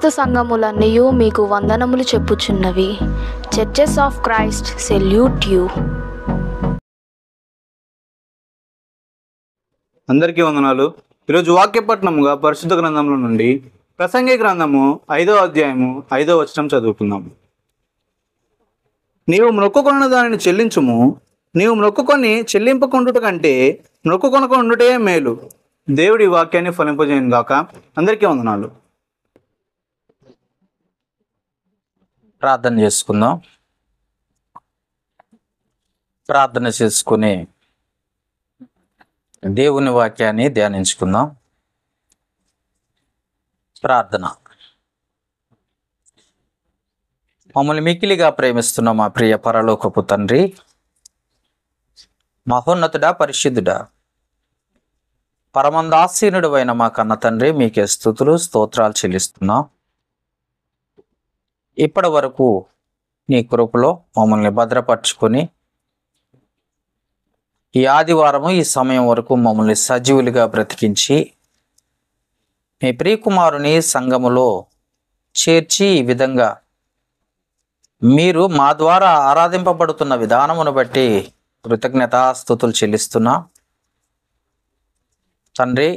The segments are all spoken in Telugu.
క్రీస్తు సంఘములన్నయు మీకు వందనములు చెప్పుచున్నవి. Churches of Christ salute you. అందరికీ వందనాలు. ఈరోజు వాక్యపట్నముగా పరిశుద్ధ గ్రంథంలో నుండి ప్రసంగి గ్రంథము 5వ అధ్యాయము 5వ వచనం చదువుకుందాము. నీవు మొక్కుకొన్న దానిని చెల్లించుము, నీవు మొక్కుకొని చెల్లింపకుండుట కంటే మొక్కుకొనకుండుటే మేలు. దేవుడి వాక్యాన్ని ఫలింపజేయను గాక. అందరికీ వందనాలు. ప్రార్థన చేసుకుందాం. ప్రార్థన చేసుకుని దేవుని వాక్యాన్ని ధ్యానించుకుందాం. ప్రార్థన. మమ్మల్ని మిక్కిలిగా ప్రేమిస్తున్న మా ప్రియ పరలోకపు తండ్రి, మహోన్నతుడా, పరిశుద్ధుడా, పరమందాసీనుడు అయిన మా కన్న తండ్రి, మీకే స్తుతులు స్తోత్రాలు చెల్లిస్తున్నాం. ఇప్పటి వరకు నీ కృపలో మమ్మల్ని భద్రపరుచుకొని ఈ ఆదివారము ఈ సమయం వరకు మమ్మల్ని సజీవులుగా బ్రతికించి మీ ప్రియకుమారుని సంఘములో చేర్చి ఈ విధంగా మీరు మా ద్వారా ఆరాధింపబడుతున్న విధానమును బట్టి కృతజ్ఞతాస్తుతులు చెల్లిస్తున్నా. తండ్రి,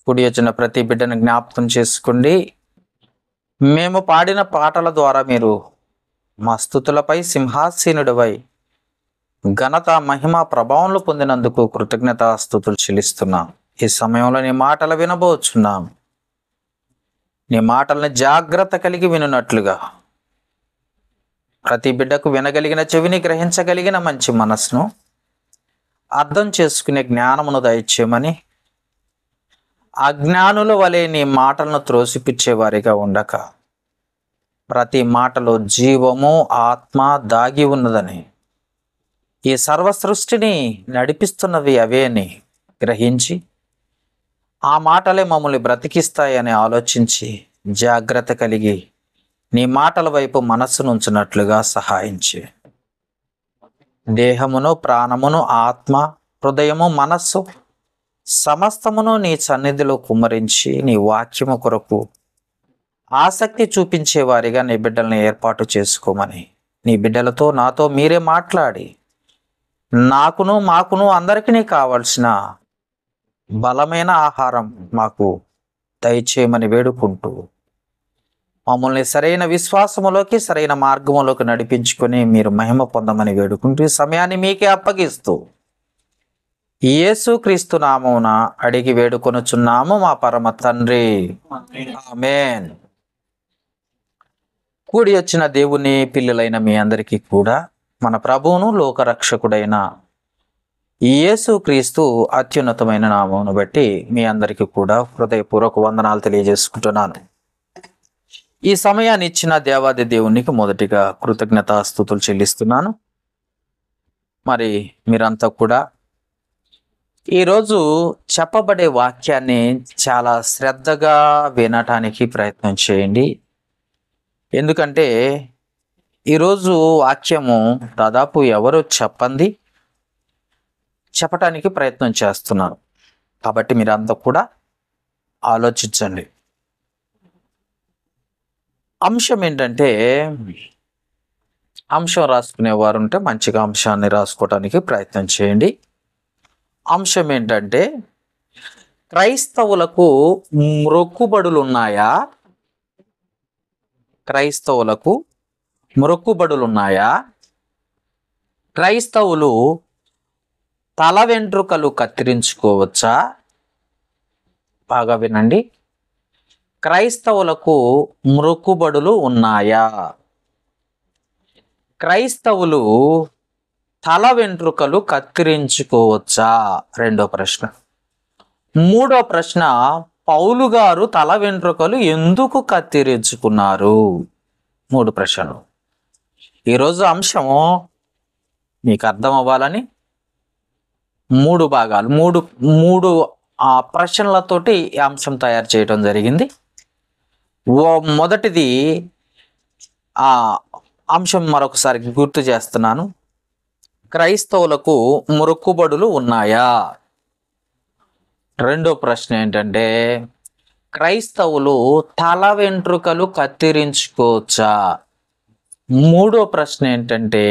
కుడి వచ్చిన ప్రతి బిడ్డను జ్ఞాపకం చేసుకోండి. మేము పాడిన పాటల ద్వారా మీరు మా స్తుతులపై సింహాసీనుడివై ఘనత, మహిమ, ప్రభావంలో పొందినందుకు కృతజ్ఞతాస్తుతులు చెల్లిస్తున్నాం. ఈ సమయంలో నీ మాటలు వినబోచున్నాం. నీ మాటల్ని జాగ్రత్త కలిగి వినున్నట్లుగా ప్రతి బిడ్డకు వినగలిగిన చెవిని, గ్రహించగలిగిన మంచి మనసును, అర్థం చేసుకునే జ్ఞానమును దయచేయమని, అజ్ఞానుల వలె నీ మాటలను త్రోసిపిచ్చేవారిగా ఉండక ప్రతి మాటలో జీవము, ఆత్మ దాగి ఉన్నదని, ఈ సర్వ సృష్టిని నడిపిస్తున్నవి అవే అని గ్రహించి ఆ మాటలే మమ్మల్ని బ్రతికిస్తాయని ఆలోచించి జాగ్రత్త కలిగి నీ మాటల వైపు మనస్సును ఉంచినట్లుగా సహాయించి దేహమును, ప్రాణమును, ఆత్మ, హృదయము, మనస్సు సమస్తమును నీ సన్నిధిలో కుమ్మరించి నీ వాక్యము కొరకు ఆసక్తి చూపించే వారిగా నీ బిడ్డల్ని ఏర్పాటు చేసుకోమని, నీ బిడ్డలతో నాతో మీరే మాట్లాడి నాకును, మాకును, అందరికీ కావలసిన బలమైన ఆహారం మాకు దయచేయమని వేడుకుంటూ మమ్మల్ని సరైన విశ్వాసములోకి, సరైన మార్గములోకి నడిపించుకొని మీరు మహిమ పొందమని వేడుకుంటూ ఈ సమయాన్ని మీకే అప్పగిస్తూ యేసుక్రీస్తు నామమున అడిగి వేడుకొనుచున్నాము మా పరమ తండ్రి, ఆమేన్. కూడి వచ్చిన దేవుని పిల్లలైన మీ అందరికీ కూడా మన ప్రభువును లోకరక్షకుడైన యేసుక్రీస్తు అత్యున్నతమైన నామమును బట్టి మీ అందరికీ కూడా హృదయపూర్వక వందనాలు తెలియజేసుకుంటున్నాను. ఈ సమయాన్ని ఇచ్చిన దేవాది దేవునికి మొదటిగా కృతజ్ఞతాస్తుతులు చెల్లిస్తున్నాను. మరి మీరంతా కూడా ఈరోజు చెప్పబడే వాక్యాన్ని చాలా శ్రద్ధగా వినటానికి ప్రయత్నం చేయండి. ఎందుకంటే ఈరోజు వాక్యము దాదాపు ఎవరో చెప్పటానికి ప్రయత్నం చేస్తున్నారు. కాబట్టి మీరంతా కూడా ఆలోచించండి. అంశం ఏంటంటే, అంశం రాసుకునేవారు ఉంటే మంచిగా అంశాన్ని రాసుకోవటానికి ప్రయత్నం చేయండి. అంశం ఏంటంటే, క్రైస్తవులకు మొక్కుబడులు ఉన్నాయా? క్రైస్తవులకు మొక్కుబడులు ఉన్నాయా? క్రైస్తవులు తల వెంట్రుకలు కత్తిరించుకోవచ్చా? బాగా వినండి. క్రైస్తవులకు మొక్కుబడులు ఉన్నాయా? క్రైస్తవులు తల వెంట్రుకలు కత్తిరించుకోవచ్చా? రెండో ప్రశ్న. మూడో ప్రశ్న, పౌలు గారు తల వెంట్రుకలు ఎందుకు కత్తిరించుకున్నారు? మూడు ప్రశ్నలు. ఈరోజు అంశము మీకు అర్థం అవ్వాలని మూడు భాగాలు, మూడు ప్రశ్నలతోటి ఈ అంశం తయారు చేయడం జరిగింది. మొదటిది అంశం మరొకసారి గుర్తు చేస్తున్నాను. క్రైస్తవులకు మొక్కుబడులు ఉన్నాయా? రెండో ప్రశ్న ఏంటంటే, క్రైస్తవులు తల వెంట్రుకలు కత్తిరించుకోవచ్చా? మూడో ప్రశ్న ఏంటంటే,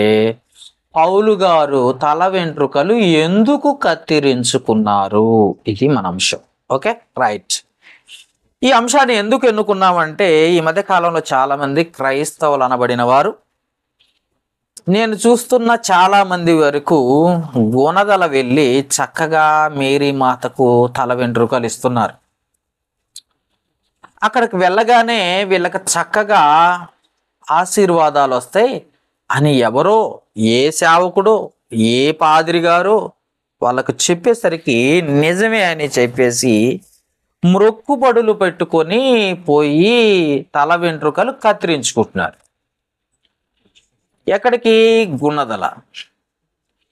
పౌలు గారు తల వెంట్రుకలు ఎందుకు కత్తిరించుకున్నారు? ఇది మన అంశం. Okay, right. ఈ అంశాన్ని ఎందుకు ఎన్నుకున్నామంటే, ఈ మధ్య కాలంలో చాలా మంది క్రైస్తవులు అనబడిన వారు, నేను చూస్తున్న చాలా మంది వరకు గుణదల వెళ్ళి చక్కగా మేరీ మాతకు తల వెంట్రుకలు ఇస్తున్నారు. అక్కడికి వెళ్ళగానే వీళ్ళకి చక్కగా ఆశీర్వాదాలు వస్తాయి అని ఎవరో, ఏ సేవకుడో, ఏ పాదిరి గారో వాళ్ళకు చెప్పేసరికి నిజమే అని చెప్పేసి మ్రొక్కుబడులు పెట్టుకొని పోయి తల వెంట్రుకలు కత్తిరించుకుంటున్నారు. ఎక్కడికి? గుణదల.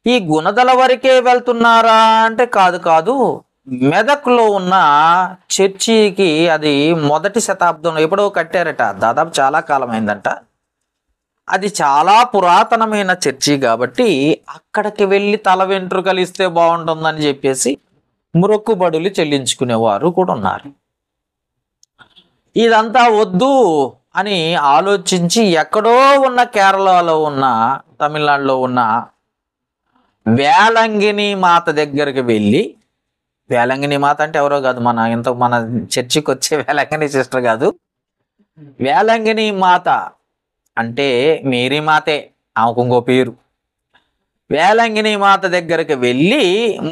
ఈ గుణదల వరకే వెళ్తున్నారా అంటే కాదు. మెదక్లో ఉన్న చర్చికి, అది మొదటి శతాబ్దంలో ఎప్పుడో కట్టారట, దాదాపు చాలా కాలం అయిందంట. అది చాలా పురాతనమైన చర్చి కాబట్టి అక్కడికి వెళ్ళి తల వెంట్రుకలు ఇస్తే బాగుంటుందని చెప్పేసి మొక్కుబడులు చెల్లించుకునేవారు కూడా ఉన్నారు. ఇదంతా వద్దు అని ఆలోచించి ఎక్కడో ఉన్న కేరళలో ఉన్న, తమిళనాడులో ఉన్న వేలంగిని మాత దగ్గరికి వెళ్ళి, వేలంగిని మాత అంటే ఎవరో కాదు, మన చర్చికి వచ్చే వేలంగిని సిస్టర్ కాదు. వేలంగిని మాత అంటే మేరీ మాతే, ఆమెకు ఇంకో పేరు. వేలంగిని మాత దగ్గరికి వెళ్ళి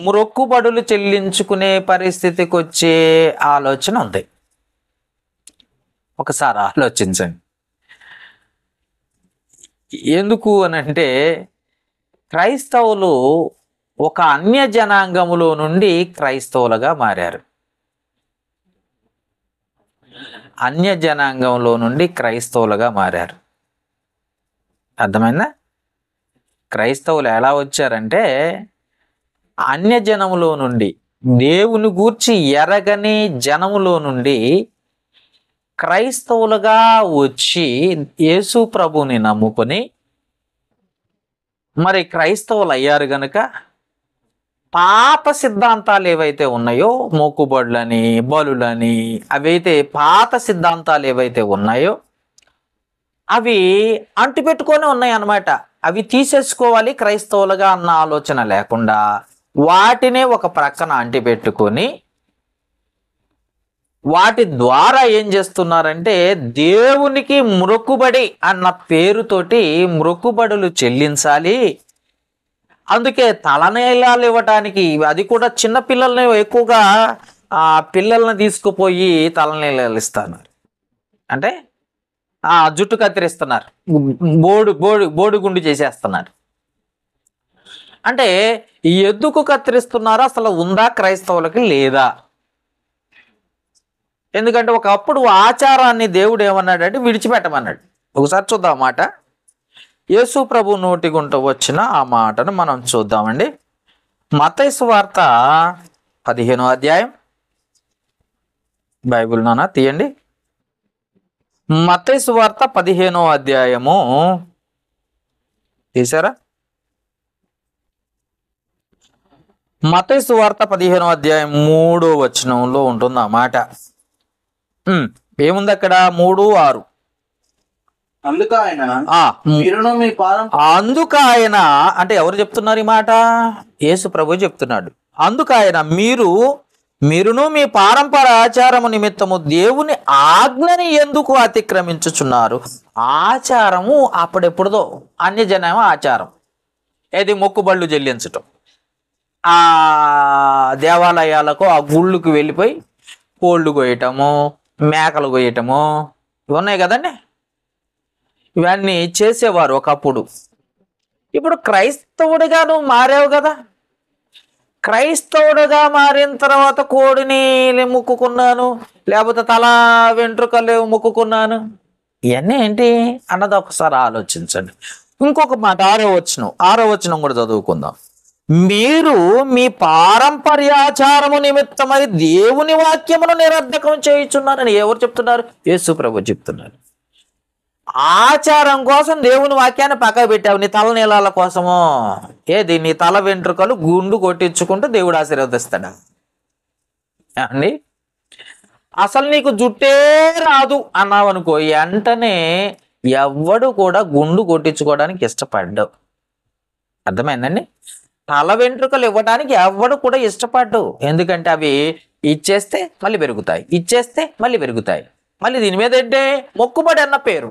మొక్కుబడులు చెల్లించుకునే పరిస్థితికి వచ్చే ఆలోచన ఉంది. ఒకసారి ఆలోచించండి. ఎందుకు అని అంటే, క్రైస్తవులు ఒక అన్య జనాంగములో నుండి క్రైస్తవులుగా మారారు. అన్య జనాంగంలో నుండి క్రైస్తవులుగా మారారు. అర్థమైందా? క్రైస్తవులు ఎలా వచ్చారంటే, అన్య జనములో నుండి, దేవుని గూర్చి ఎరగని జనములో నుండి క్రైస్తవులుగా వచ్చి యేసు ప్రభుని నమ్ముకొని మరి క్రైస్తవులు అయ్యారు గనుక పాత సిద్ధాంతాలు ఏవైతే ఉన్నాయో, మొక్కుబడులని, బలులని, అవైతే పాత సిద్ధాంతాలు ఏవైతే ఉన్నాయో అవి అంటిపెట్టుకొని ఉన్నాయి అన్నమాట. అవి తీసేసుకోవాలి క్రైస్తవులుగా అన్న ఆలోచన లేకుండా వాటినే ఒక ప్రక్కన అంటిపెట్టుకొని వాటి ద్వారా ఏం చేస్తున్నారంటే, దేవునికి మొక్కుబడి అన్న పేరుతోటి మొక్కుబడులు చెల్లించాలి. అందుకే తలనీలాలు ఇవ్వటానికి, అది కూడా చిన్న పిల్లల్ని ఎక్కువగా పిల్లల్ని తీసుకుపోయి తలనీలాలు ఇస్తున్నారు. అంటే జుట్టు కత్తిరిస్తున్నారు, బోడిగుండు చేసేస్తున్నారు. అంటే ఎందుకు కత్తిరిస్తున్నారో అసలు ఉందా క్రైస్తవులకి? లేదా? ఎందుకంటే ఒకప్పుడు ఆచారాన్ని దేవుడు ఏమన్నాడంటే విడిచిపెట్టమన్నాడు. ఒకసారి చూద్దాం మాట. యేసు ప్రభు నోటి గుంట వచ్చిన ఆ మాటను మనం చూద్దామండి. మత్తయి సువార్త 15వ అధ్యాయం. బైబిల్ నాన్న తీయండి. మత్తయి సువార్త 15వ అధ్యాయము తీసారా? మత్తయి సువార్త 15వ అధ్యాయం 3వ వచనంలో ఉంటుంది ఆ మాట. ఏముంది అక్కడ? 3:6. అందుకు ఆయన అంటే ఎవరు చెప్తున్నారు ఈ మాట? యేసు ప్రభు చెప్తున్నాడు. అందుకు ఆయన మీరును మీ పారంపర ఆచారము నిమిత్తము దేవుని ఆజ్ఞని ఎందుకు అతిక్రమించుచున్నారు? ఆచారము అప్పుడెప్పుడుదో అన్యజనం ఆచారం ఏది? మొక్కుబళ్ళు చెల్లించటం. ఆ దేవాలయాలకు, ఆ గుళ్ళకు వెళ్ళిపోయి కోళ్ళు కొయ్యటము, మేకలు కొయ్యటము ఇవి ఉన్నాయి కదండి. ఇవన్నీ చేసేవారు ఒకప్పుడు. ఇప్పుడు క్రైస్తవుడిగా నువ్వు మారావు కదా. క్రైస్తవుడిగా మారిన తర్వాత కోడిని మొక్కుకున్నాను, లేకపోతే తల వెంట్రుకలు మొక్కుకున్నాను, ఇవన్నీ ఏంటి అన్నది ఒకసారి ఆలోచించండి. ఇంకొక మాట 6వ వచనం కూడా చదువుకుందాం. మీరు మీ పారంపర్యాచారము నిమిత్తమై దేవుని వాక్యమును నిరర్ధకం చేయుచున్నారని ఎవరు చెప్తున్నారు? యేసు ప్రభు చెప్తున్నారు. ఆచారం కోసం దేవుని వాక్యాన్ని పక్కకు పెట్టావు, నీ తల నీలాల కోసము. ఏది? నీ తల వెంట్రుకలు గుండు కొట్టించుకుంటూ దేవుడు ఆశీర్వదిస్తాడా అండి? అసలు నీకు జుట్టే రాదు అన్నావు అనుకో, వెంటనే ఎవ్వడు కూడా గుండు కొట్టించుకోవడానికి ఇష్టపడ్డావు. అర్థమైందండి? తల వెంట్రుకలు ఇవ్వడానికి ఎవ్వడు కూడా ఇష్టపడ్డు. ఎందుకంటే అవి ఇచ్చేస్తే మళ్ళీ పెరుగుతాయి, ఇచ్చేస్తే మళ్ళీ పెరుగుతాయి. మళ్ళీ దీని మీద ఏంటే మొక్కుబడి అన్న పేరు.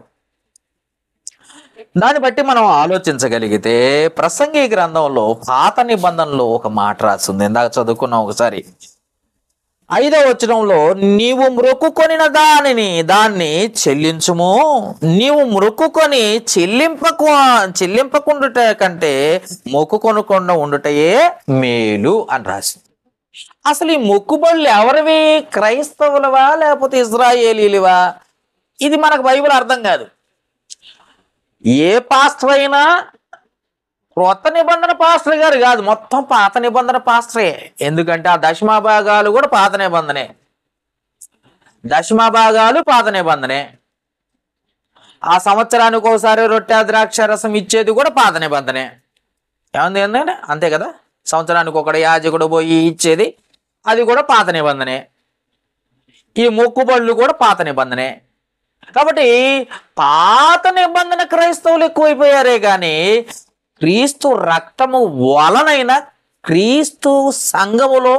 దాన్ని బట్టి మనం ఆలోచించగలిగితే ప్రసంగి గ్రంథంలో పాత నిబంధనలో ఒక మాట రాస్తుంది, ఇందాక చదువుకున్నాం ఒకసారి. 5వ వచనంలో, నీవు మ్రొక్కుకొనిన దాన్ని చెల్లించుము, నీవు మ్రొక్కుకొని చెల్లింపకుండుట కంటే మొక్కుకొనకుండా ఉండుటయే మేలు అని రాసింది. అసలు ఈ మొక్కుబడులు ఎవరివి? క్రైస్తవులవా లేకపోతే ఇజ్రాయేలీలవా? ఇది మనకు బైబిల్ అర్థం కాదు. ఏ పాస్టర్ అయినా క్రొత్త నిబంధన పాస్టర్ గారు కాదు, మొత్తం పాత నిబంధన పాస్టరే. ఎందుకంటే ఆ దశమభాగాలు కూడా పాత నిబంధనే, దశమభాగాలు పాత నిబంధనే. ఆ సంవత్సరానికి ఒకసారి రొట్టె ద్రాక్ష రసం ఇచ్చేది కూడా పాత నిబంధనే. ఏముంది ఏంటంటే అంతే కదా, సంవత్సరానికి ఒకడు యాజకుడు పోయి ఇచ్చేది అది కూడా పాత నిబంధనే. ఈ మొక్కుబళ్ళు కూడా పాత నిబంధనే. కాబట్టి పాత నిబంధన క్రైస్తవులు ఎక్కువైపోయారే కానీ క్రీస్తు రక్తము వలనైనా క్రీస్తు సంఘములో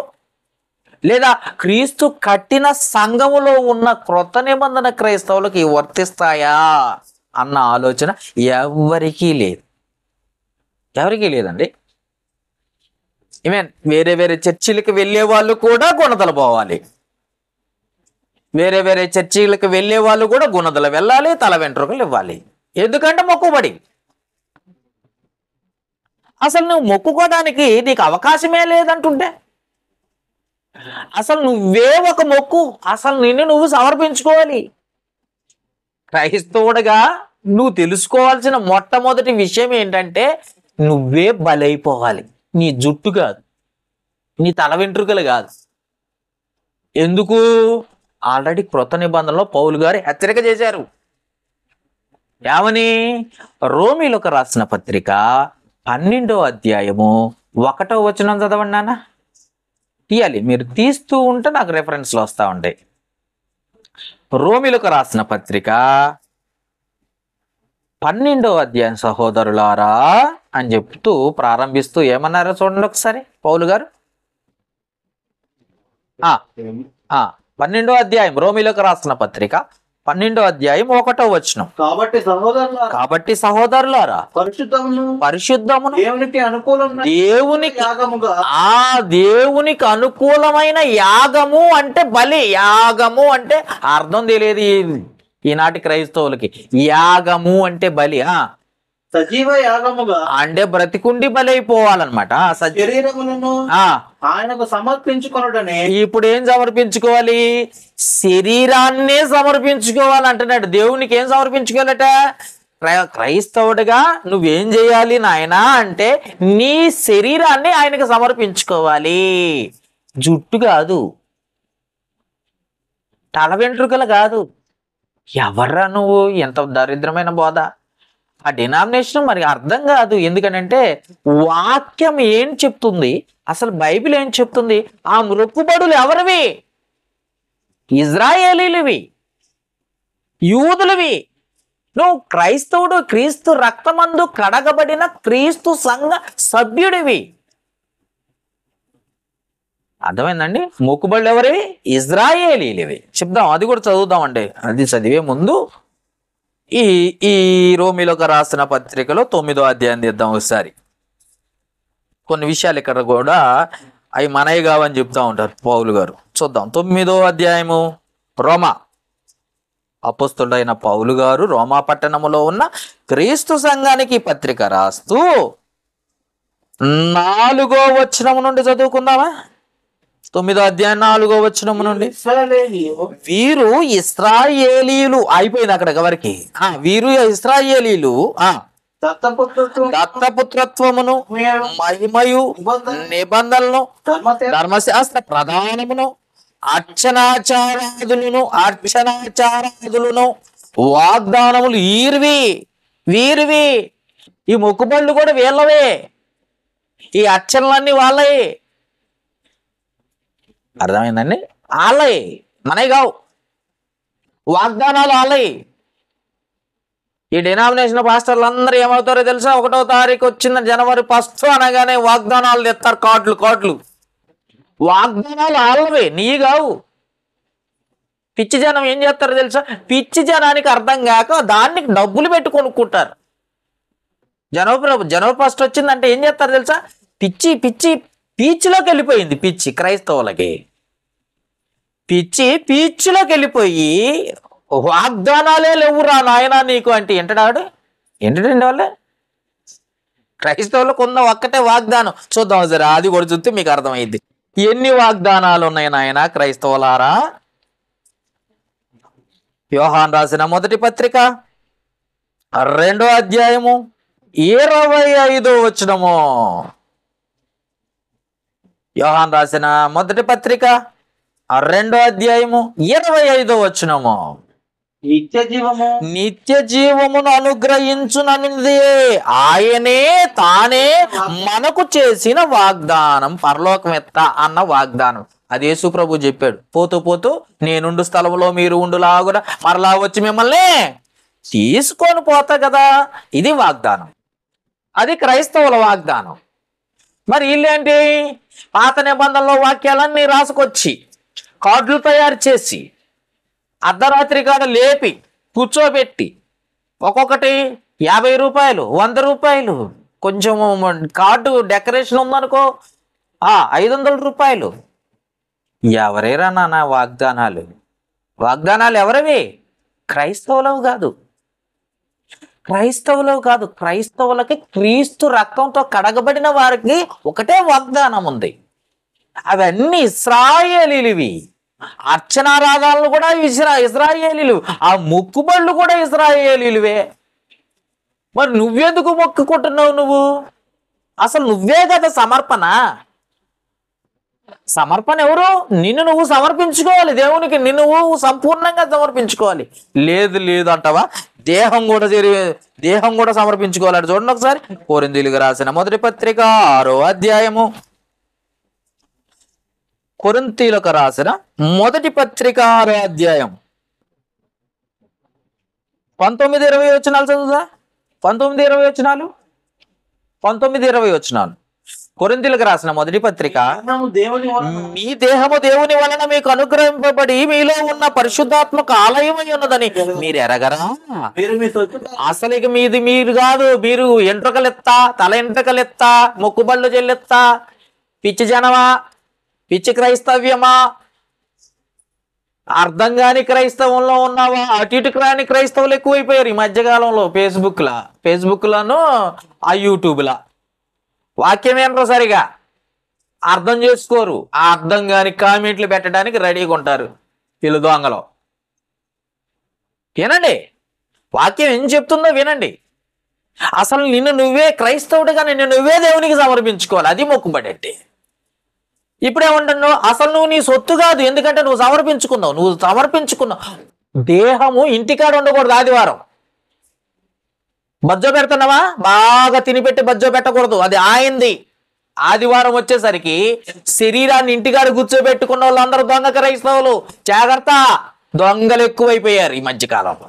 లేదా క్రీస్తు కట్టిన సంఘములో ఉన్న క్రొత్త నిబంధన క్రైస్తవులకి వర్తిస్తాయా అన్న ఆలోచన ఎవరికీ లేదు, ఎవరికీ లేదండి. ఈవెన్ వేరే వేరే చర్చిలకు వెళ్ళే వాళ్ళు కూడా గుణదలు పోవాలి, వేరే వేరే చర్చిలకు వెళ్ళే వాళ్ళు కూడా గుణదలు వెళ్ళాలి, తల వెంట్రుకలు ఇవ్వాలి. ఎందుకంటే మొక్కుబడి. అసలు నువ్వు మొక్కుకోవడానికి నీకు అవకాశమే లేదంటుంటే, అసలు నువ్వే ఒక మొక్కు, అసలు నిన్ను నువ్వు సమర్పించుకోవాలి. క్రైస్తవుడిగా నువ్వు తెలుసుకోవాల్సిన మొట్టమొదటి విషయం ఏంటంటే నువ్వే బలైపోవాలి. నీ జుట్టు కాదు, నీ తల వెంట్రుకలు కాదు. ఎందుకు? ఆల్రెడీ క్రొత్త నిబంధనలో పౌలు గారు హెచ్చరిక చేశారు. ఏమని? రోమీలకు రాసిన పత్రిక 12వ అధ్యాయము 1వ వచనం చదవండి నాన్న. తీయాలి, మీరు తీస్తూ ఉంటే నాకు రెఫరెన్స్లు వస్తూ ఉంటాయి. రోమీలకు రాసిన పత్రిక 12వ అధ్యాయం సహోదరులారా అని చెప్తూ ప్రారంభిస్తూ ఏమన్నారో చూడండి ఒకసారి పౌలు గారు. 12వ అధ్యాయం రోమీలకు రాసిన పత్రిక 12వ అధ్యాయం 1వ వచనం. కాబట్టి సహోదరులారా పరిశుద్ధమును దేవునికి అనుకూలమైన యాగము అంటే బలి. యాగము అంటే అర్థం తెలియదు ఈనాటి క్రైస్తవులకి. యాగము అంటే బలి, సజీవ యాగముగా అంటే బ్రతికుండి బలైపోవాలన్నమాట. శరీరములను ఆయనకు సమర్పించుకొనుటనే. ఇప్పుడు ఏం సమర్పించుకోవాలి? శరీరాన్నే సమర్పించుకోవాలి అంటున్నాడు. దేవునికి ఏం సమర్పించుకోవాలట? క్రైస్తవుడిగా నువ్వేం చేయాలి నాయనా అంటే నీ శరీరాన్ని ఆయనకు సమర్పించుకోవాలి. జుట్టు కాదు, తల వెంట్రుకలు కాదు. ఎవర్రా నువ్వు? ఎంత దరిద్రమైన బోధ! ఆ డినామినేషన్ మరి అర్థం కాదు. ఎందుకనంటే వాక్యం ఏం చెప్తుంది, అసలు బైబిల్ ఏం చెప్తుంది? ఆ మొక్కుబడులు ఎవరివి? ఇజ్రాయేలీలవి, యూదులవి. నువ్వు క్రైస్తవుడు, క్రీస్తు రక్తమందు కడగబడిన క్రీస్తు సంఘ సభ్యుడివి. అర్థమైందండి? మొక్కుబడులు ఎవరివి? ఇజ్రాయేలీలవి. చెప్దాం, అది కూడా చదువుదామండి. అది చదివే ముందు ఈ రోమీలకు రాసిన పత్రికలో 9వ అధ్యాయం తీద్దాం ఒకసారి. కొన్ని విషయాలు ఇక్కడ కూడా అవి మనవి కావని చెప్తా ఉంటారు పౌలు గారు. చూద్దాం 9వ అధ్యాయము. రోమా అపోస్తలుడైన పౌలు గారు రోమా పట్టణములో ఉన్న క్రీస్తు సంఘానికి పత్రిక రాస్తూ 4వ వచనం నుండి చదువుకుందామా? 9వ అధ్యాయం 4వ వచనం నుండి. వీరు ఇశ్రాయేలీలు అయిపోయింది అక్కడ ఎవరికి? వీరు ఇశ్రాయేలీలు దత్తపుత్రత్వమును మహిమయు నిబంధనలను ధర్మశాస్త్ర ప్రధానమును అర్చనాచారాదులను వాగ్దానములు వీరివి. ఈ మొక్కుబళ్ళు కూడా వీళ్ళవే, ఈ అర్చనలన్నీ వాళ్ళే. అర్థమైందండి? వాళ్ళే. మనవి కావు, వాగ్దానాలు వాళ్ళవి. ఈ డినామినేషన్ పాస్టర్లు అందరూ ఏమవుతారో తెలుసా? 1వ తారీఖు వచ్చింది జనవరి 1 అనగానే వాగ్దానాలు తెస్తారు, కార్డులు. వాగ్దానాలు వాళ్ళవే, నీ కావు. పిచ్చి జనం ఏం చేస్తారో తెలుసా? పిచ్చి జనానికి అర్థం కాక దానికి డబ్బులు పెట్టి కొనుక్కుంటారు. జనవరి 1 వచ్చిందంటే ఏం చేస్తారు తెలుసా? పీచ్లోకి వెళ్ళిపోయింది. పిచ్చి క్రైస్తవులకి పీచ్లోకి వెళ్ళిపోయి వాగ్దానాలే లేవురా నాయనా నీకు అంటే ఏంటండి వాళ్ళే. క్రైస్తవులకు ఉన్న ఒక్కటే వాగ్దానం. చూద్దాం సరే, అది కూడా చూస్తే మీకు అర్థమైంది. ఎన్ని వాగ్దానాలు ఉన్నాయి నాయనా క్రైస్తవులారా? యోహాను రాసిన మొదటి పత్రిక 2వ అధ్యాయము 25వ వచనము. యోహాను రాసిన మొదటి పత్రిక 2వ అధ్యాయము 25వ వచనము. నిత్య జీవమును అనుగ్రహించునన్నదే ఆయనే తానే మనకు చేసిన వాగ్దానం, పరలోకమెత్త అన్న వాగ్దానం. అది యేసు ప్రభు చెప్పాడు. పోతూ నేనుండు స్థలంలో మీరు ఉండులాగున మరలా వచ్చి మిమ్మల్ని తీసుకొని పోతా కదా. ఇది వాగ్దానం, అది క్రైస్తవుల వాగ్దానం. మరి వీళ్ళేంటి? పాత నిబంధనలో వాక్యాలన్నీ రాసుకొచ్చి కార్డులు తయారు చేసి అర్ధరాత్రి కాడ లేపి కూర్చోబెట్టి ఒక్కొక్కటి 50 రూపాయలు, 100 రూపాయలు, కొంచెం కార్డు డెకరేషన్ ఉందనుకో 500 రూపాయలు. ఎవరేరా నాన్న వాగ్దానాలు? ఎవరివి? క్రైస్తవులవు కాదు. క్రైస్తవులకి క్రీస్తు రక్తంతో కడగబడిన వారికి ఒకటే వాగ్దానం ఉంది. అవన్నీ ఇశ్రాయేలీలువి. అర్చనారాధాలు కూడా ఇశ్రాయేలీలు, ఆ మొక్కుబళ్ళు కూడా ఇశ్రాయేలీలువే. మరి నువ్వెందుకు మొక్కుకుంటున్నావు? నువ్వు అసలు నువ్వే కదా సమర్పణ ఎవరు? నిన్ను నువ్వు సమర్పించుకోవాలి దేవునికి, నిన్ను నువ్వు సంపూర్ణంగా సమర్పించుకోవాలి. లేదు అంటావా? దేహం కూడా సమర్పించుకోవాలి. చూడండి ఒకసారి, కొరింథీయులకు రాసిన మొదటి పత్రిక 6వ అధ్యాయము. కొరింథీయులకు రాసిన మొదటి పత్రిక 6వ అధ్యాయం 19-20 వచనాలు చదువుదా. 19-20 వచనాలు. కొరింథీయులకు రాసిన మొదటి పత్రిక. మీ దేహము దేవుని వలన మీకు అనుగ్రహింపబడి మీలో ఉన్న పరిశుద్ధాత్మక ఆలయమై ఉన్నదని మీరు ఎరగరా? అసలు ఇక మీరు కాదు. మీరు ఎంట్రుకలెత్తా, తల ఎంట్రుకలెత్తా, మొక్కుబళ్ళు చెల్లెత్తా, పిచ్చి జనమా, పిచ్చి క్రైస్తవ్యమా, అర్థం కాని క్రైస్తవంలో ఉన్నావా? అటు ఇటు కాని క్రైస్తవులు ఎక్కువైపోయారు ఈ మధ్యకాలంలో. ఫేస్బుక్లను ఆ యూట్యూబ్లా వాక్యం ఏంటో సరిగా అర్థం చేసుకోరు. ఆ అర్థం కాని కామెంట్లు పెట్టడానికి రెడీగా ఉంటారు వీళ్ళు దొంగలు. వినండి, వాక్యం ఏం చెప్తుందో వినండి. అసలు నిన్ను నువ్వే క్రైస్తవుడిగా నిన్ను నువ్వే దేవునికి సమర్పించుకోవాలి. అది మొక్కుబడి అంటే. ఇప్పుడేమంటున్నావు? అసలు నువ్వు నీ సొత్తు కాదు, ఎందుకంటే నువ్వు సమర్పించుకున్నావు. దేహము ఇంటికాడ ఉండకూడదు. ఆదివారం బజ్జో పెడుతున్నావా? బాగా తినిపెట్టి బజ్జో పెట్టకూడదు, అది ఆయింది. ఆదివారం వచ్చేసరికి శరీరాన్ని ఇంటికాడ కూర్చోబెట్టుకున్న వాళ్ళందరూ దొంగ క్రైస్తవులు. జాగ్రత్త, దొంగలు ఎక్కువైపోయారు ఈ మధ్యకాలంలో.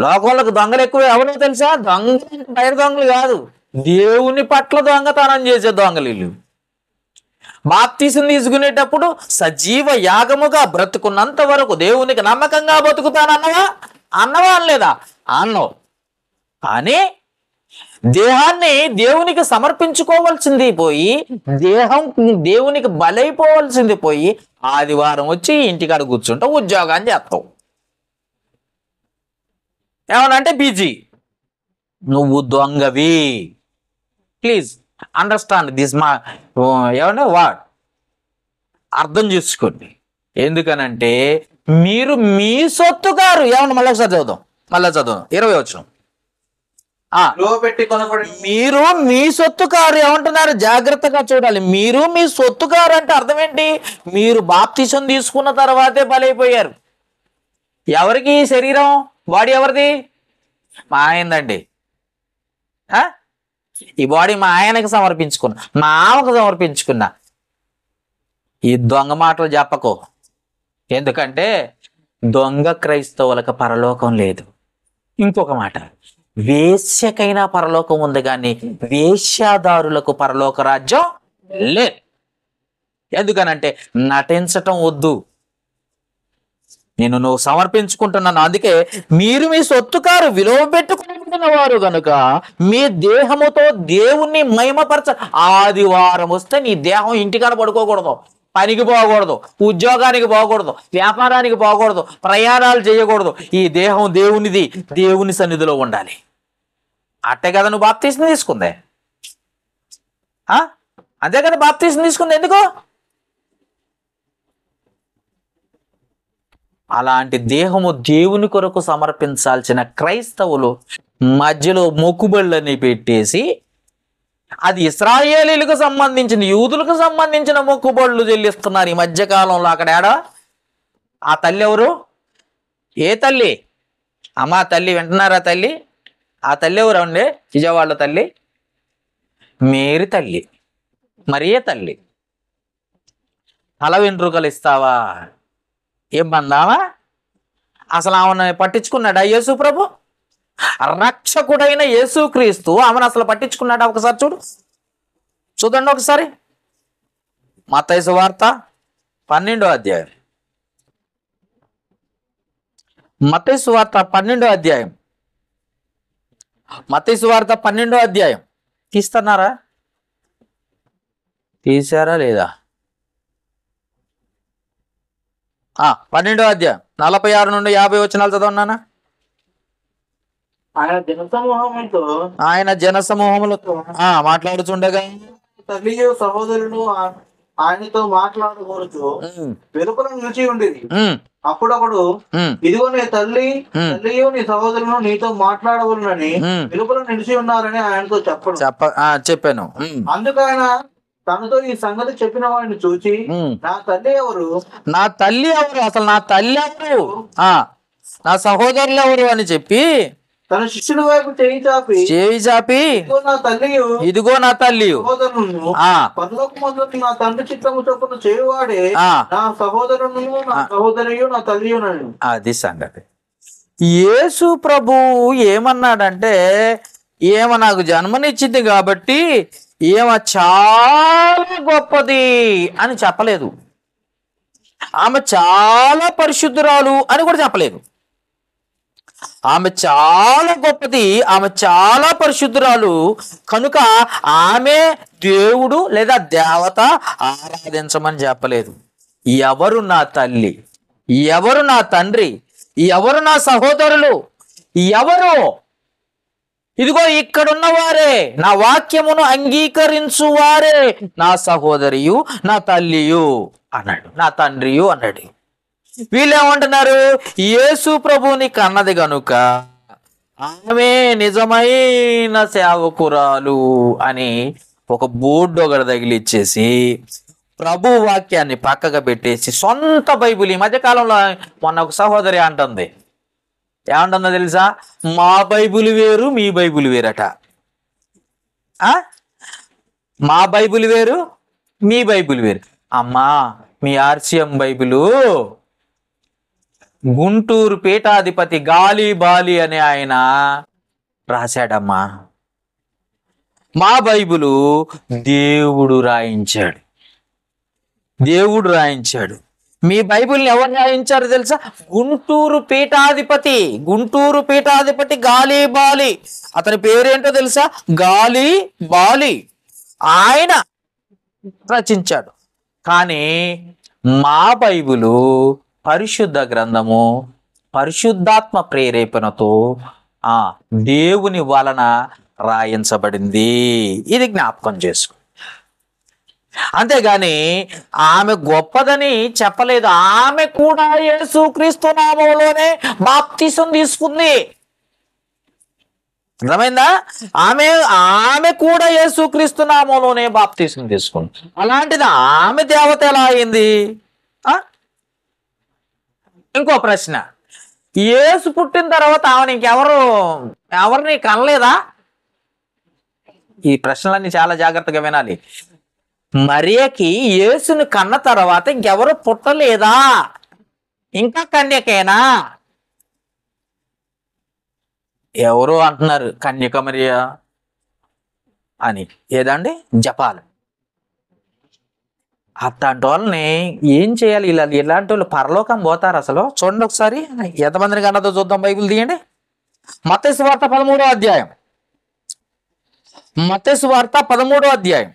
లోకంలోకి దొంగలు ఎక్కువ. ఎవరో తెలుసా? బయట దొంగలు కాదు, దేవుని పట్ల దొంగతనం చేసే దొంగలు వీళ్ళు. బాప్తీసం తీసుకునేటప్పుడు సజీవ యాగముగా బ్రతుకున్నంత వరకు దేవునికి నమ్మకంగా అన్నవా లేదా? అన్నో అని దేహాన్ని దేవునికి సమర్పించుకోవాల్సింది పోయి, దేహం దేవునికి బలైపోవాల్సింది పోయి, ఆదివారం వచ్చి ఇంటికాడ కూర్చుంటావు, ఉద్యోగాన్ని చేస్తావు. ఏమనంటే బిజీ. నువ్వు దొంగవి. Please understand this. ఏమన్నా వాట్ అర్థం చేసుకోండి. ఎందుకనంటే మీరు మీ సొత్తు గారు. ఏమన్నా మళ్ళీ చదువుదాం 20 వచనం. మీరు మీ సొత్తు కారు ఏమంటున్నారు? జాగ్రత్తగా చూడాలి. మీరు మీ సొత్తు కారు అంటే అర్థం ఏంటి? మీరు బాప్తిసం తీసుకున్న తర్వాతే బలైపోయారు. ఎవరికి శరీరం? బాడీ ఎవరిది? మా ఆయనదండి. ఈ బాడీ మా ఆయనకి సమర్పించుకున్నా, మా ఆమెకు సమర్పించుకున్నా. ఈ దొంగ మాటలు చెప్పకు. ఎందుకంటే దొంగ క్రైస్తవులకు పరలోకం లేదు. ఇంకొక మాట, వేశ్యకైనా పరలోకం ఉంది కానీ వేశ్యాదారులకు పరలోక రాజ్యం లేదు. ఎందుకనంటే నటించటం వద్దు. నువ్వు సమర్పించుకుంటున్నాను. అందుకే మీరు మీ సొత్తు కారు విలువ పెట్టుకుంటున్న వారు గనుక మీ దేహముతో దేవుణ్ణి మహిమపరచ. ఆదివారం వస్తే నీ దేహం ఇంటికాడ పడుకోకూడదు, పనికి పోకూడదు, ఉద్యోగానికి పోకూడదు, వ్యాపారానికి పోకూడదు, ప్రయాణాలు చేయకూడదు. ఈ దేహం దేవునిది, దేవుని సన్నిధిలో ఉండాలి. అట్టే కదా నువ్వు బాప్తీసం తీసుకుందే. అంతే కదా బాప్తీసం తీసుకుంది. ఎందుకు? అలాంటి దేహము దేవుని కొరకు సమర్పించాల్సిన క్రైస్తవులు మధ్యలో మొక్కుబళ్ళని పెట్టేసి అది ఇశ్రాయేలీలకు సంబంధించిన, యూదులకు సంబంధించిన మొక్కుబళ్ళు చెల్లిస్తున్నారు ఈ మధ్యకాలంలో. అక్కడ ఏడా ఆ తల్లి ఎవరు? ఏ తల్లి? అమ్మా తల్లి వింటున్నారా? తల్లి, ఆ తల్లి ఎవరు అండి? విజయవాడ తల్లి మేరీ తల్లి, మరియే తల్లి. తల వెంట్రుకలు ఇస్తావా? ఏం బందావా? అసలు ఆమెను పట్టించుకున్నాడా యేసు ప్రభు? రక్షకుడైన యేసుక్రీస్తు ఆమెను అసలు పట్టించుకున్నాడా? ఒకసారి చూడండి ఒకసారి. మత్తయి సువార్త 12వ అధ్యాయం. మత్తయి సువార్త 12వ అధ్యాయం. మత్తయి సువార్త 12వ అధ్యాయం తీస్తున్నారా? తీసారా లేదా? 12వ అధ్యాయం 46 నుండి 50 వచనాలు చదవన్నానా? ఆయన జన సమూహములతో మాట్లాడుచుండగా తల్లి సహోదరుడు ఆయనతో మాట్లాడకూడదు వెలుపల నిలిచి ఉండేది. అప్పుడప్పుడు ఇదిగో నీ తల్లియు నీ సహోదరును నీతో మాట్లాడవలనని వెలుపల నిలిచి ఉన్నారని ఆయనతో చెప్పాను. అందుకైనా తనతో ఈ సంగతి చెప్పిన వాడిని చూచి నా తల్లి ఎవరు, అసలు నా తల్లి ఎవరు, నా సహోదరులు ఎవరు అని చెప్పి తన శిష్యుడి వైపు చేయి చాపి ఇదిగో నా తల్లి పరలోకమందు నా తండ్రి చిత్తము చొప్పున చేయువాడే నా సహోదరును నా సహోదరియు నా తల్లియు. అది సంగతి. యేసు ప్రభు ఏమన్నాడంటే, ఏమ నాకు జన్మనిచ్చింది కాబట్టి ఏమ చాలా గొప్పది అని చెప్పలేదు. ఆమె చాలా పరిశుద్ధురాలు అని కూడా చెప్పలేదు. ఆమె చాలా గొప్పది, ఆమె చాలా పరిశుద్ధురాలు కనుక ఆమె దేవుడు లేదా దేవత ఆరాధించమని చెప్పలేదు. ఎవరు నా తల్లి, ఎవరు నా తండ్రి, ఎవరు నా సహోదరులు, ఎవరు? ఇదిగో ఇక్కడున్న వారే, నా వాక్యమును అంగీకరించు వారే నా సహోదరియు నా తల్లియు అన్నాడు, నా తండ్రియు అన్నాడు. వీళ్ళేమంటున్నారు? యేసు ప్రభువుని కన్నది గనుక ఆమె నిజమైన సేవకురాలు అని ఒక బోర్డు ఒకటి తగిలిచ్చేసి ప్రభు వాక్యాన్ని పక్కగా పెట్టేసి సొంత బైబిల్. ఈ మధ్యకాలంలో మొన్న ఒక సహోదరి అంటుంది, ఏమంటుందో తెలుసా? మా బైబిల్ వేరు, మీ బైబిల్ వేరట. మా బైబిల్ వేరు, మీ బైబిల్ వేరు. అమ్మా, మీ ఆర్సిఎం బైబిలు గుంటూరు పీఠాధిపతి గాలి బాలి అనే ఆయన రాశాడమ్మా. మా బైబిలు దేవుడు రాయించాడు, దేవుడు రాయించాడు. మీ బైబిల్ని ఎవరు రాయించారు తెలుసా? గుంటూరు పీఠాధిపతి గాలి బాలి. అతని పేరేంటో తెలుసా? గాలి బాలి. ఆయన రచించాడు. కానీ మా బైబిలు పరిశుద్ధ గ్రంథము, పరిశుద్ధాత్మ ప్రేరేపణతో దేవుని వలన రాయించబడింది. ఇది జ్ఞాపకం చేసుకో. అంతేగాని ఆమె గొప్పదని చెప్పలేదు. ఆమె కూడా యేసుక్రీస్తు నామములోనే బాప్తిసం తీసుకుంది. అర్థమైందా? ఆమె కూడా యేసుక్రీస్తు నామములోనే బాప్తిసం తీసుకుంది. అలాంటిది ఆమె దేవత ఎలా అయింది? ఇంకో ప్రశ్న, యేసు పుట్టిన తర్వాత ఆమె ఎవరిని కనలేదా? ఈ ప్రశ్నలన్నీ చాలా జాగ్రత్తగా వినాలి. మరియకి యేసుని కన్న తర్వాత ఇంకెవరు పుట్టలేదా? ఇంకా కన్యకేనా? ఎవరు అంటున్నారు కన్యక మరియా అని. ఏదండి జపాలు. అట్లాంటి వాళ్ళని ఏం చేయాలి? ఇలాంటి వాళ్ళు పరలోకం పోతారు అసలు? చూడండి ఒకసారి ఎంతమందిని కన్నదో చూద్దాం. బైబిల్ తీయండి. మత్తయి సువార్త 13వ అధ్యాయం. మత్తయి సువార్త 13వ అధ్యాయం.